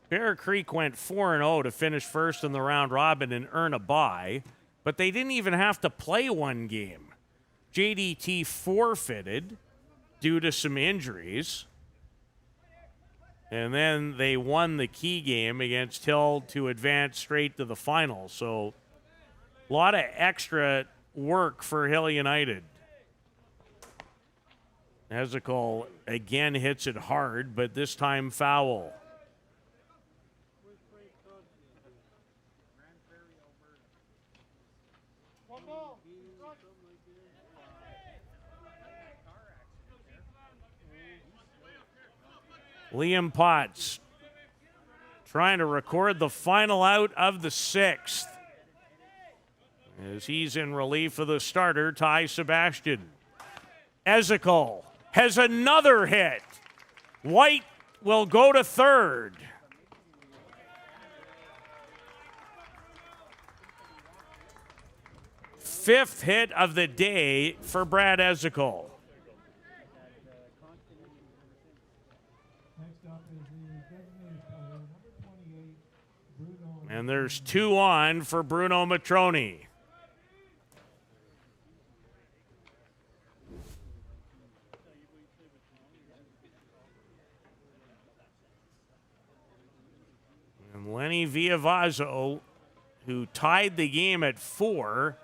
Bear Creek went 4-0 to finish first in the round robin and earn a bye, but they didn't even have to play one game. JDT forfeited due to some injuries, and then they won the key game against Hill to advance straight to the final. So a lot of extra work for Hill United. Ezekiel again hits it hard, but this time foul. Liam Potts trying to record the final out of the 6th as he's in relief of the starter, Ty Sebastian. Ezekiel has another hit. White will go to third. Fifth hit of the day for Brad Ezekiel. Next up is the designated player, number 28, Bruno. And there's 2 on for Bruno Matroni. And Lenny Villavazzo, who tied the game at 4,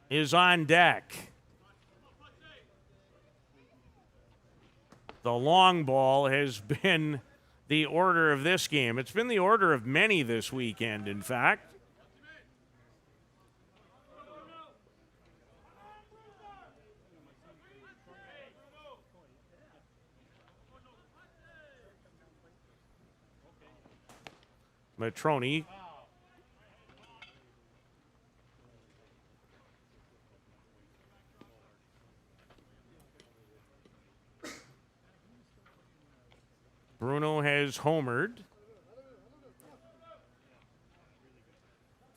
is on deck. The long ball has been the order of this game. It's been the order of many this weekend, in fact. Matroni Bruno has homered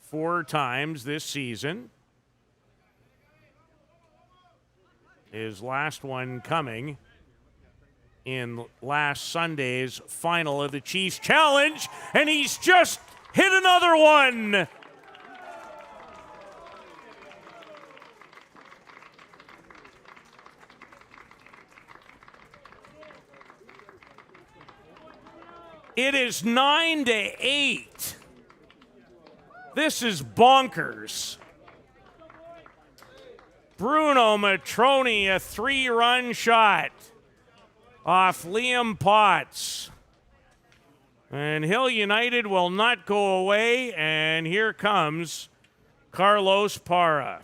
4 times this season. His last one coming in last Sunday's final of the Chiefs Challenge, and he's just hit another one. It is 9-8. This is bonkers. Bruno Matroni, a 3-run shot off Liam Potts. And Hill United will not go away, and here comes Carlos Parra.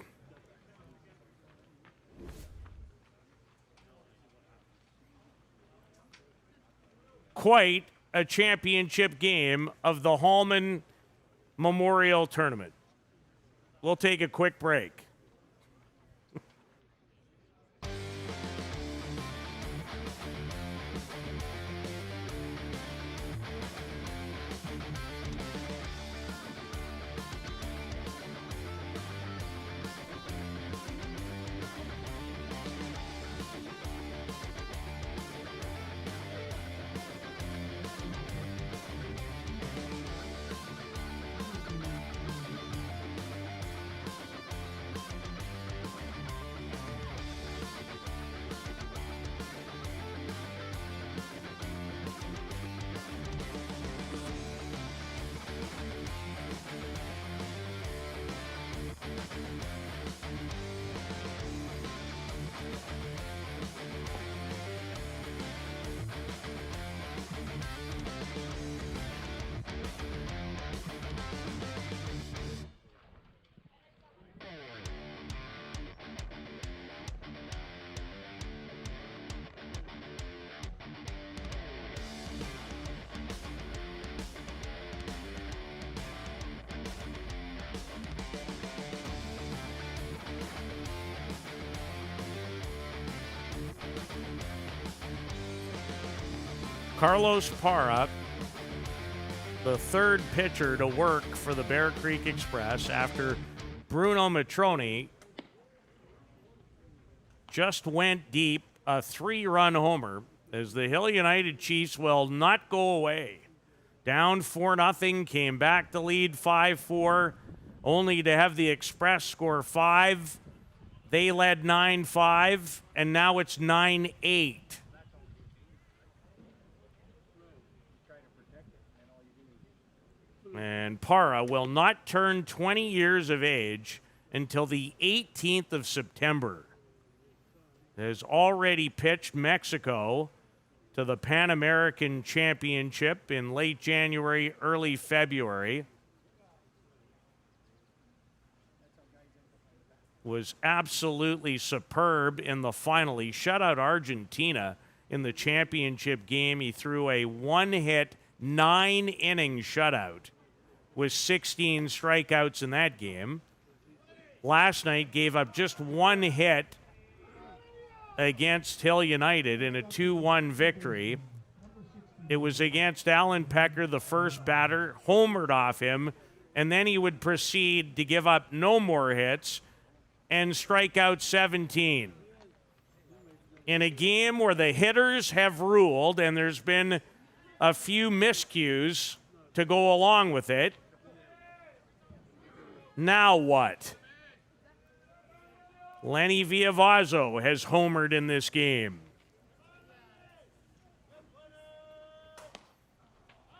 Quite a championship game of the Hallman Memorial Tournament. We'll take a quick break. Carlos Parra, the third pitcher to work for the Bear Creek Express after Bruno Matroni just went deep, a 3-run homer, as the Hill United Chiefs will not go away. Down 4-0, came back to lead 5-4, only to have the Express score 5. They led 9-5, and now it's 9-8. And Parra will not turn 20 years of age until the 18th of September. Has already pitched Mexico to the Pan American Championship in late January, early February. Was absolutely superb in the final. He shut out Argentina in the championship game. He threw a 1-hit, 9-inning shutout with 16 strikeouts in that game. Last night gave up just 1 hit against Hill United in a 2-1 victory. It was against Alan Pecker, the first batter, homered off him, and then he would proceed to give up no more hits and strike out 17. In a game where the hitters have ruled and there's been a few miscues to go along with it, now what? Lenny Villavazzo has homered in this game.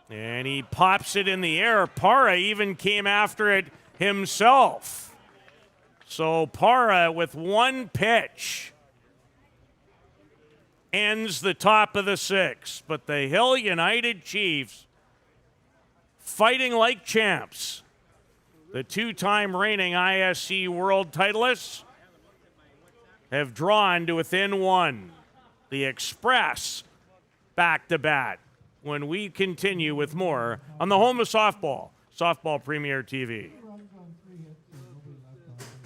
And he pops it in the air. Parra even came after it himself. So Parra, with one pitch, ends the top of the sixth. But the Hill United Chiefs, fighting like champs, the two-time reigning ISC world titleists, have drawn to within one. The Express back to bat. When we continue with more on the home of softball, Softball Premier TV. Runs on 3 hits and nobody left on base.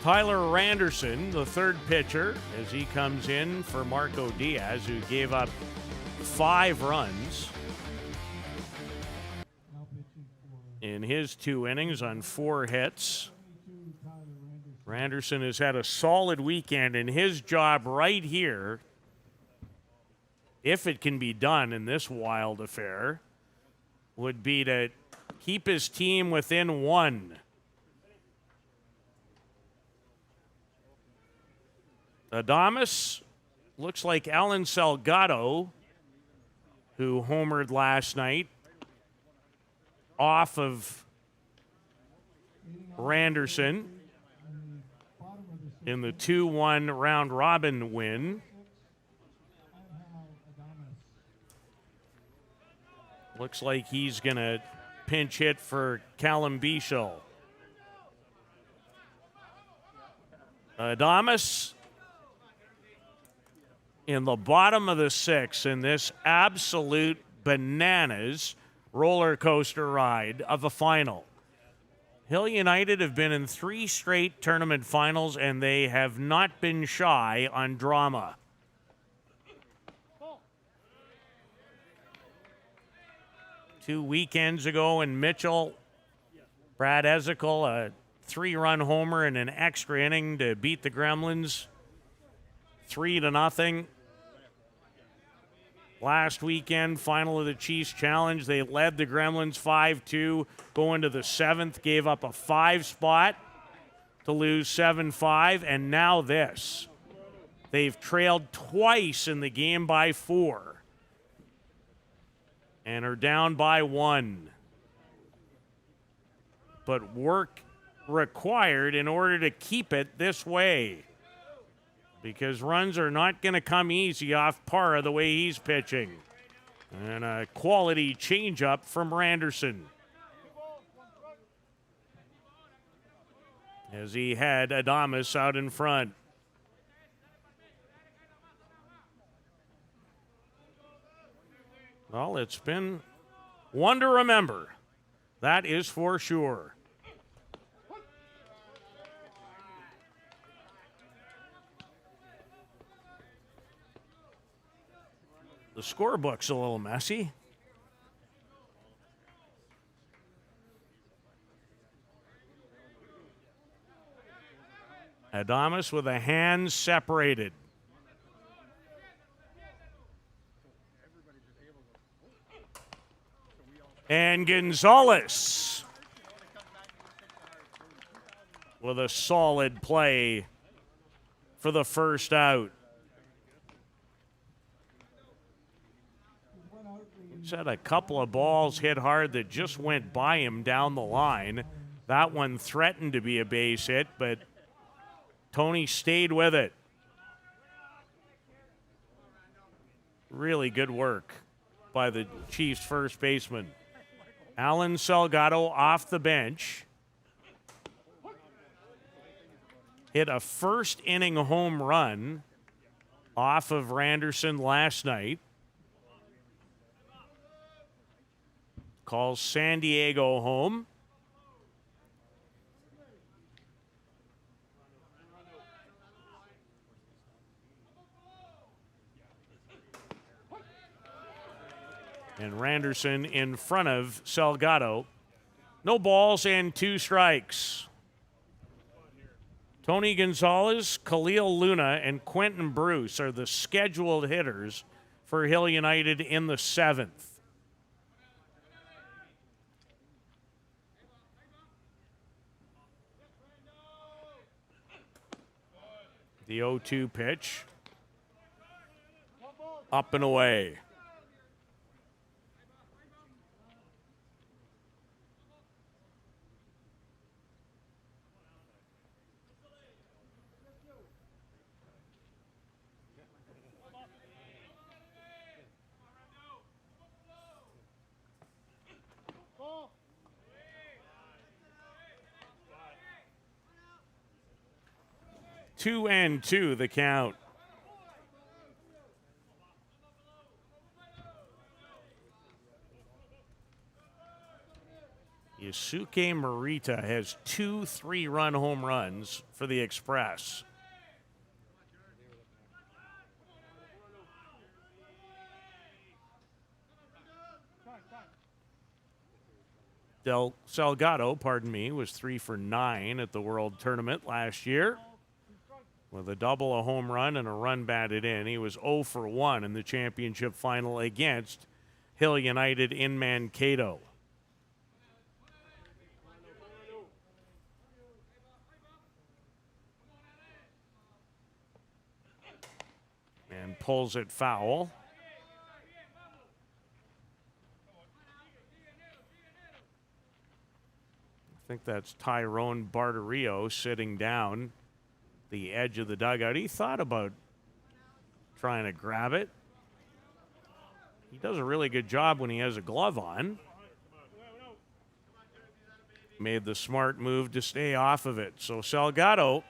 Tyler Randerson, the third pitcher, as he comes in for Marco Diaz, who gave up 5 runs Now pitching for in his 2 innings on 4 hits. 22, Tyler Randerson. Randerson has had a solid weekend, and his job right here, if it can be done in this wild affair, would be to keep his team within 1. Adames looks like Alan Salgado, who homered last night, off of Randerson Bottom of the in the 2-1 round robin win. Angel Adames. Looks like he's going to pinch hit for Callum Bichel. Adames in the bottom of the 6th in this absolute bananas roller coaster ride of a final. Hill United have been in 3 straight tournament finals, and they have not been shy on drama. Two weekends ago in Mitchell, Brad Ezekiel, a 3-run homer in an extra inning to beat the Gremlins 3-0. Last weekend, final of the Chiefs Challenge, they led the Gremlins 5-2, going to the 7th, gave up a 5 spot to lose 7-5, and now this. They've trailed twice in the game by 4 and are down by 1. But work required in order to keep it this way, because runs are not going to come easy off Parra the way he's pitching. And a quality changeup from Randerson. as he had Adames out in front. Well, it's been one to remember. That is for sure. The scorebook's a little messy. Adames with the hands separated. And Gonzalez with a solid play for the first out. He's had a couple of balls hit hard that just went by him down the line. That one threatened to be a base hit, but Tony stayed with it. Really good work by the Chiefs' first baseman. Alan Salgado off the bench. Hit a first inning home run off of Randerson last night. Calls San Diego home. And Randerson in front of Salgado. No balls and 2 strikes. Tony Gonzalez, Khalil Luna, and Quentin Bruce are the scheduled hitters for Hill United in the 7th. The 0-2 pitch. Up and away. Two and two, the count. Yusuke Morita has 2 3-run home runs for the Express. Del Salgado, was 3 for 9 at the World Tournament last year. With a double, a home run, and a run batted in. He was 0 for 1 in the championship final against Hill United in Mankato. And pulls it foul. I think that's Tyrone Barterio sitting down the edge of the dugout. He thought about trying to grab it. He does a really good job when he has a glove on. Made the smart move to stay off of it. So Salgado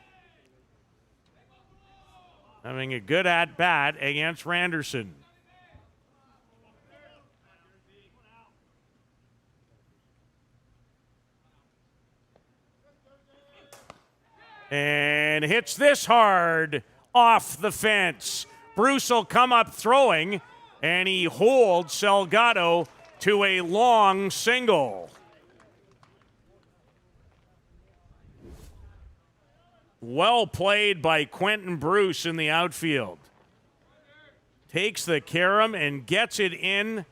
having a good at-bat against Randerson. And hits this hard off the fence. Bruce will come up throwing, and he holds Salgado to a long single. Well played by Quentin Bruce in the outfield. Takes the carom and gets it in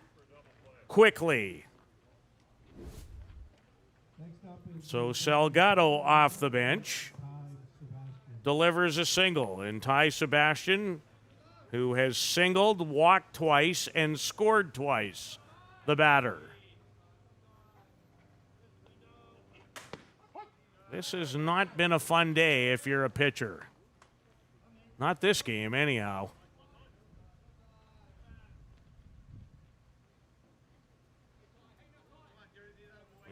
quickly. So Salgado off the bench delivers a single. And Ty Sebastian, who has singled, walked twice, and scored twice, the batter. This has not been a fun day if you're a pitcher. Not this game, anyhow.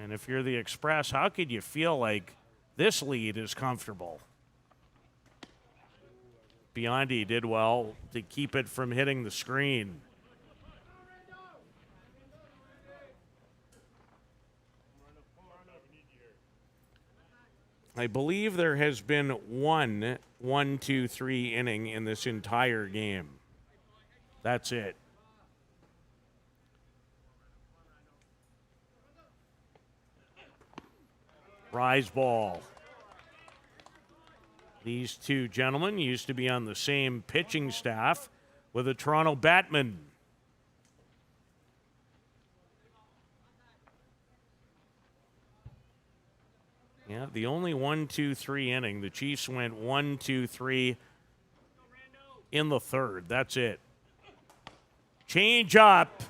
And if you're the Express, how could you feel like This lead is comfortable. Biondi did well to keep it from hitting the screen. I believe there has been one 1-2-3 inning in this entire game. That's it. Rise ball. These two gentlemen used to be on the same pitching staff with the Toronto Batmen. Yeah, the only 1-2-3 inning. The Chiefs went 1-2-3 in the third. That's it. Change up.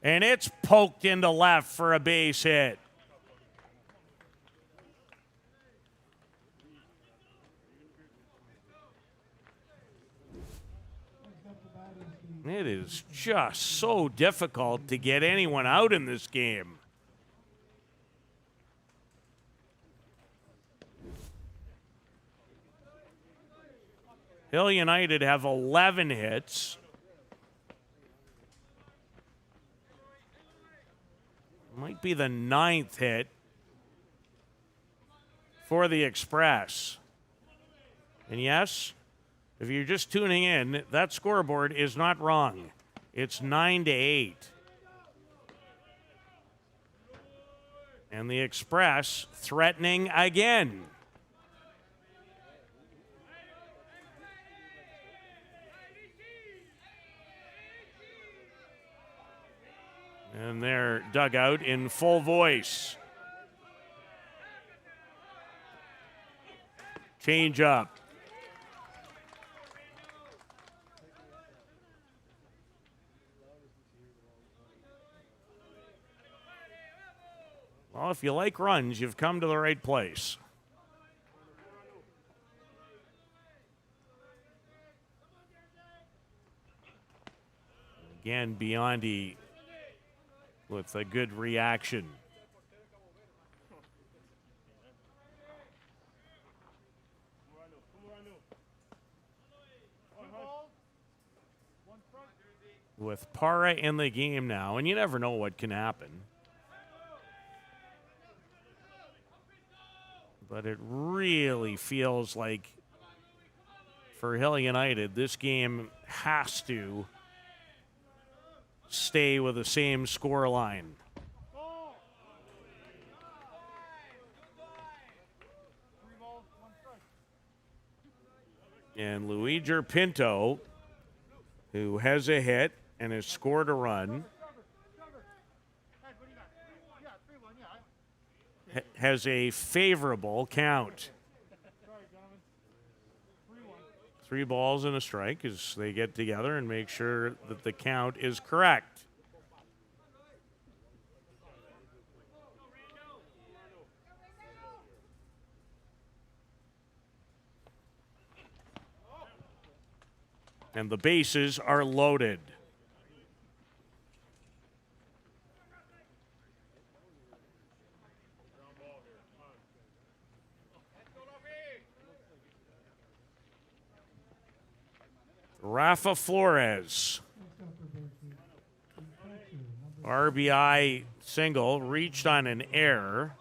And it's poked into left for a base hit. It is just so difficult to get anyone out in this game. Hill United have 11 hits. Might be the 9th hit for the Express. And yes, if you're just tuning in, that scoreboard is not wrong. It's 9-8. And the Express threatening again. And their dugout in full voice. Change up. Well, if you like runs, you've come to the right place. Again, Biondi with a good reaction. With Parra in the game now, and you never know what can happen. But it really feels like for Hill United, this game has to stay with the same score line. And Luigi Pinto, who has a hit and has scored a run, has a favorable count. 3 balls and a strike as they get together and make sure that the count is correct. And the bases are loaded. Rafa Flores. RBI single, reached on an error.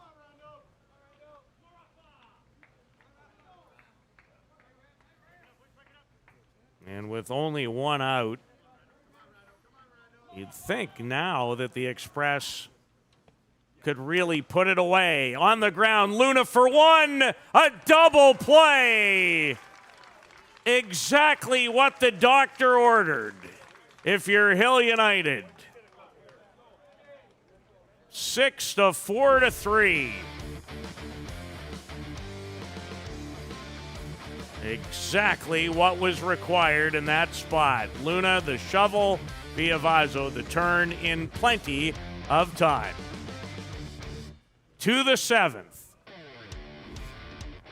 And with only 1 out, you'd think now that the Express could really put it away. On the ground, Luna for 1, a double play. Exactly what the doctor ordered if you're Hill United. 6-4-3. Exactly what was required in that spot. Luna, the shovel, Viavazo, the turn in plenty of time. To the 7th.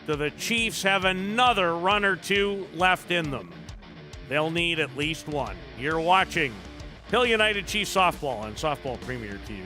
The Chiefs have another run or 2 left in them. They'll need at least 1. You're watching Hill United Chiefs softball on Softball Premier TV.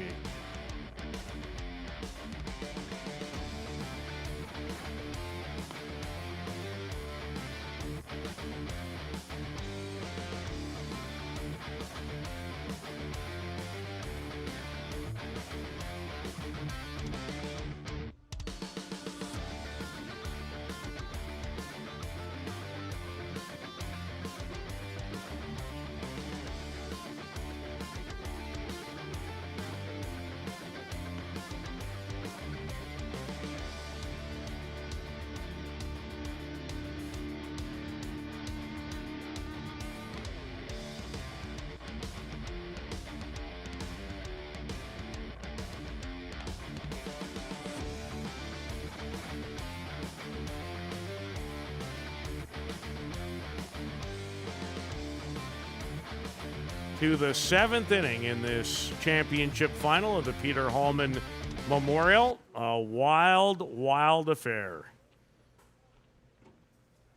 to the 7th inning in this championship final of the Peter Hallman Memorial. A wild, wild affair.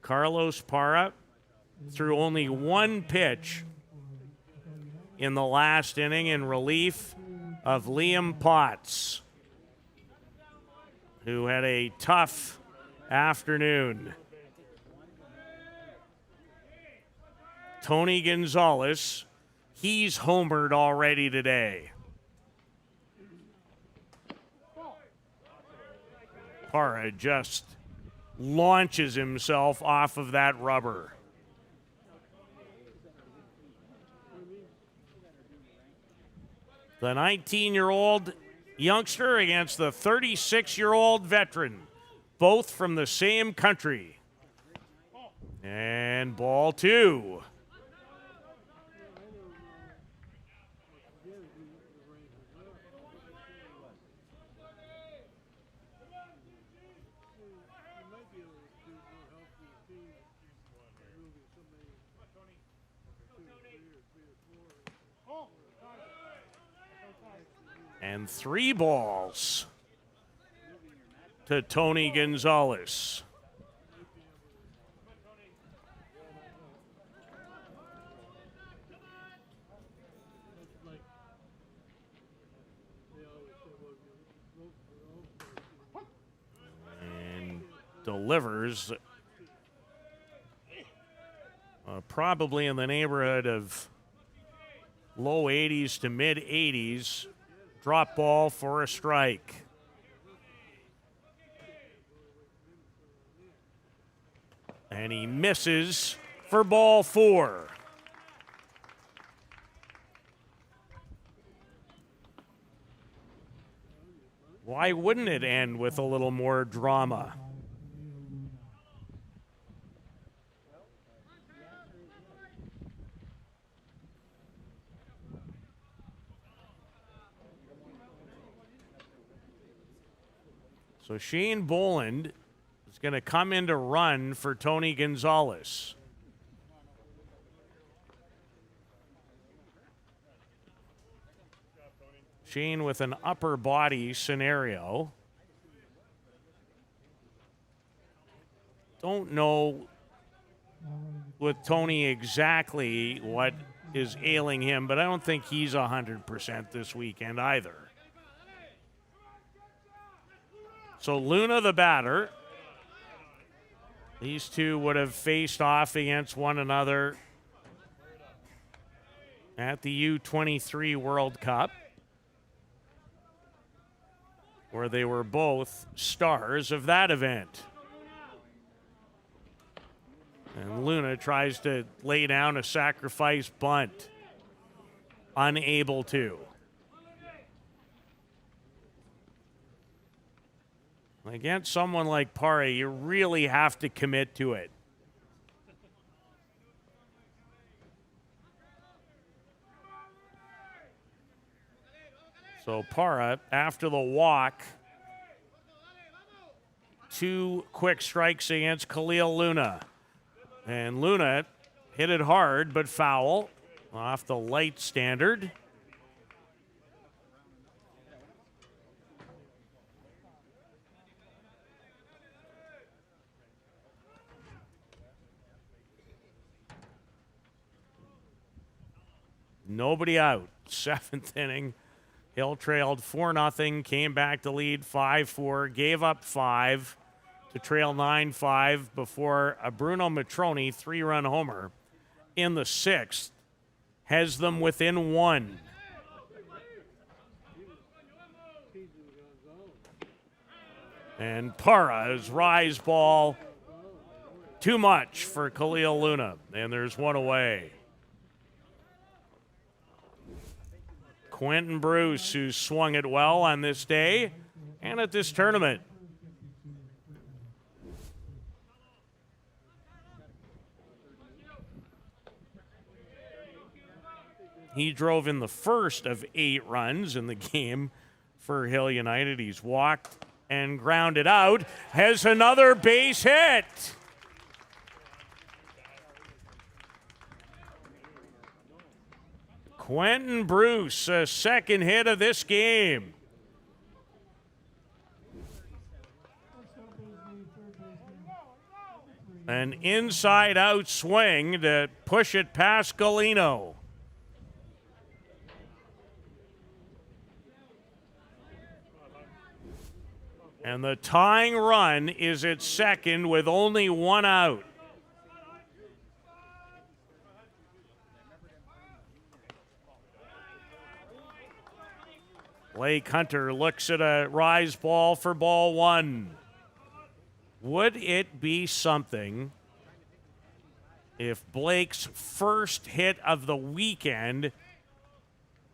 Carlos Parra threw only one pitch in the last inning in relief of Liam Potts, who had a tough afternoon. Tony Gonzalez, he's homered already today. Parra just launches himself off of that rubber. The 19-year-old youngster against the 36-year-old veteran, both from the same country. And ball 2. And 3 balls to Tony Gonzalez. And delivers probably in the neighborhood of low 80s to mid 80s. Drop ball for a strike. And he misses for ball 4. Why wouldn't it end with a little more drama? So Shane Boland is going to come in to run for Tony Gonzalez. Shane with an upper body scenario. Don't know with Tony exactly what is ailing him, but I don't think he's 100% this weekend either. So Luna, the batter. These two would have faced off against one another at the U23 World Cup, where they were both stars of that event. And Luna tries to lay down a sacrifice bunt. Unable to. Against someone like Parra, you really have to commit to it. So Parra, after the walk, 2 quick strikes against Khalil Luna. And Luna hit it hard, but foul off the light standard. Nobody out. 7th inning. Hill trailed 4-0, came back to lead 5-4, gave up 5 to trail 9-5 before a Bruno Matroni 3-run homer in the 6th has them within 1. And Parra's rise ball, too much for Khalil Luna, and there's one away. Quentin Bruce, who swung it well on this day and at this tournament. He drove in the first of 8 runs in the game for Hill United. He's walked and grounded out. Has another base hit. Quentin Bruce, a second hit of this game. Next up is the third baseman, number 3. An inside-out swing to push it past Galino. And the tying run is at second with only one out. Blake Hunter looks at a rise ball for ball one. Would it be something if Blake's first hit of the weekend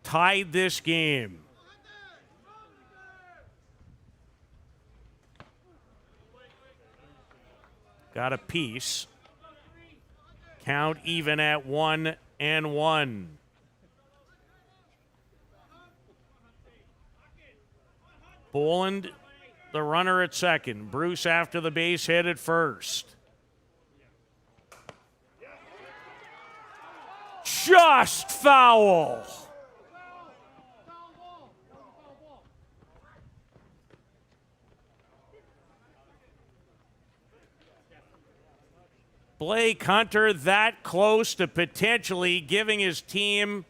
tied this game? Got a piece. Count even at 1-1. Boland, the runner at second. Bruce after the base hit at first. Just foul. Blake Hunter that close to potentially giving his team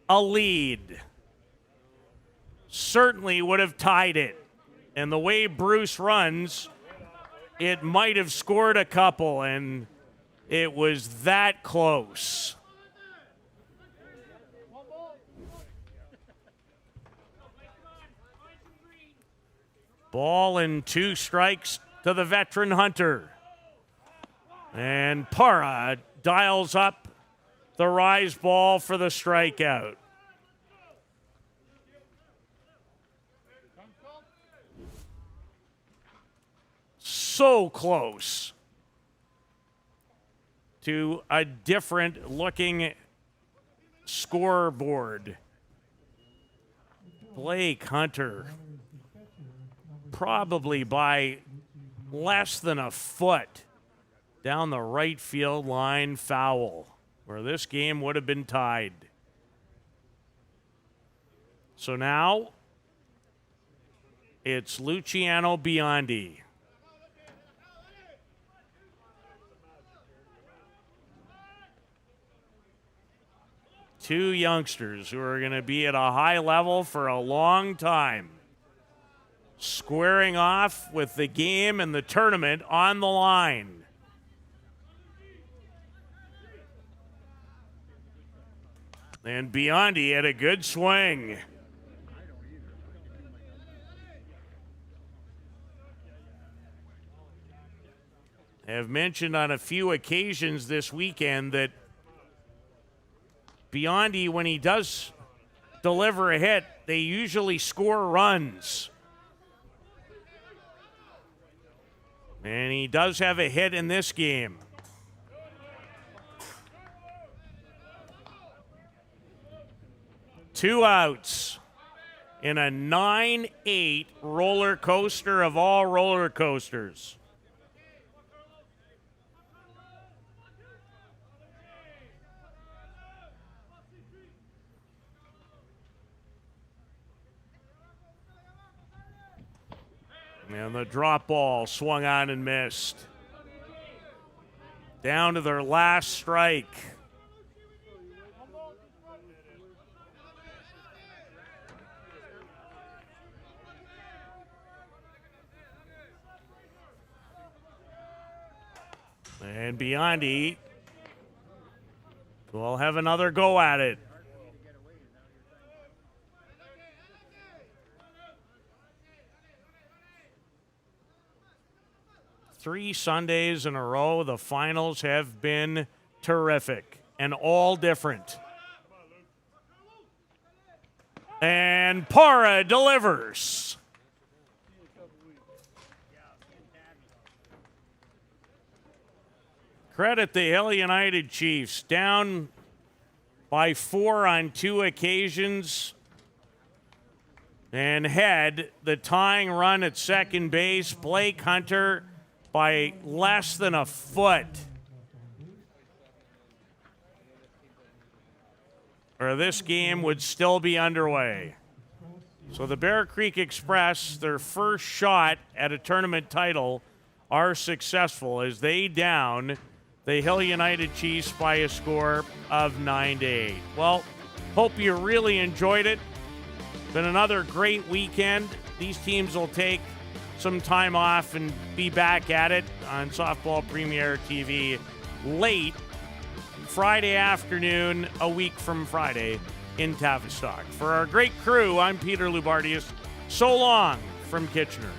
a lead. Certainly would have tied it. And the way Bruce runs, it might have scored a couple, and it was that close. Ball and 2 strikes to the veteran Hunter. And Parra dials up the rise ball for the strikeout. So close to a different looking scoreboard. Blake Hunter probably by less than a foot down the right field line foul, where this game would have been tied. So now it's Luciano Biondi. Two youngsters who are going to be at a high level for a long time, squaring off with the game and the tournament on the line. And Biondi had a good swing. I have mentioned on a few occasions this weekend that Biondi, when he does deliver a hit, they usually score runs. And he does have a hit in this game. Two outs in a 9-8 roller coaster of all roller coasters. And the drop ball swung on and missed. Down to their last strike. And Biondi will have another go at it. Three Sundays in a row, the finals have been terrific and all different. And Parra delivers. Credit the Hill United Chiefs, down by 4 on 2 occasions, and had the tying run at second base. Blake Hunter by less than a foot. or this game would still be underway. So the Bear Creek Express, their first shot at a tournament title, are successful as they down the Hill United Chiefs by a score of 9-8. Well, hope you really enjoyed it. Been another great weekend. These teams will take some time off and be back at it on Softball Premier TV late Friday afternoon, a week from Friday in Tavistock. For our great crew, I'm Peter Lubardius. So long from Kitchener.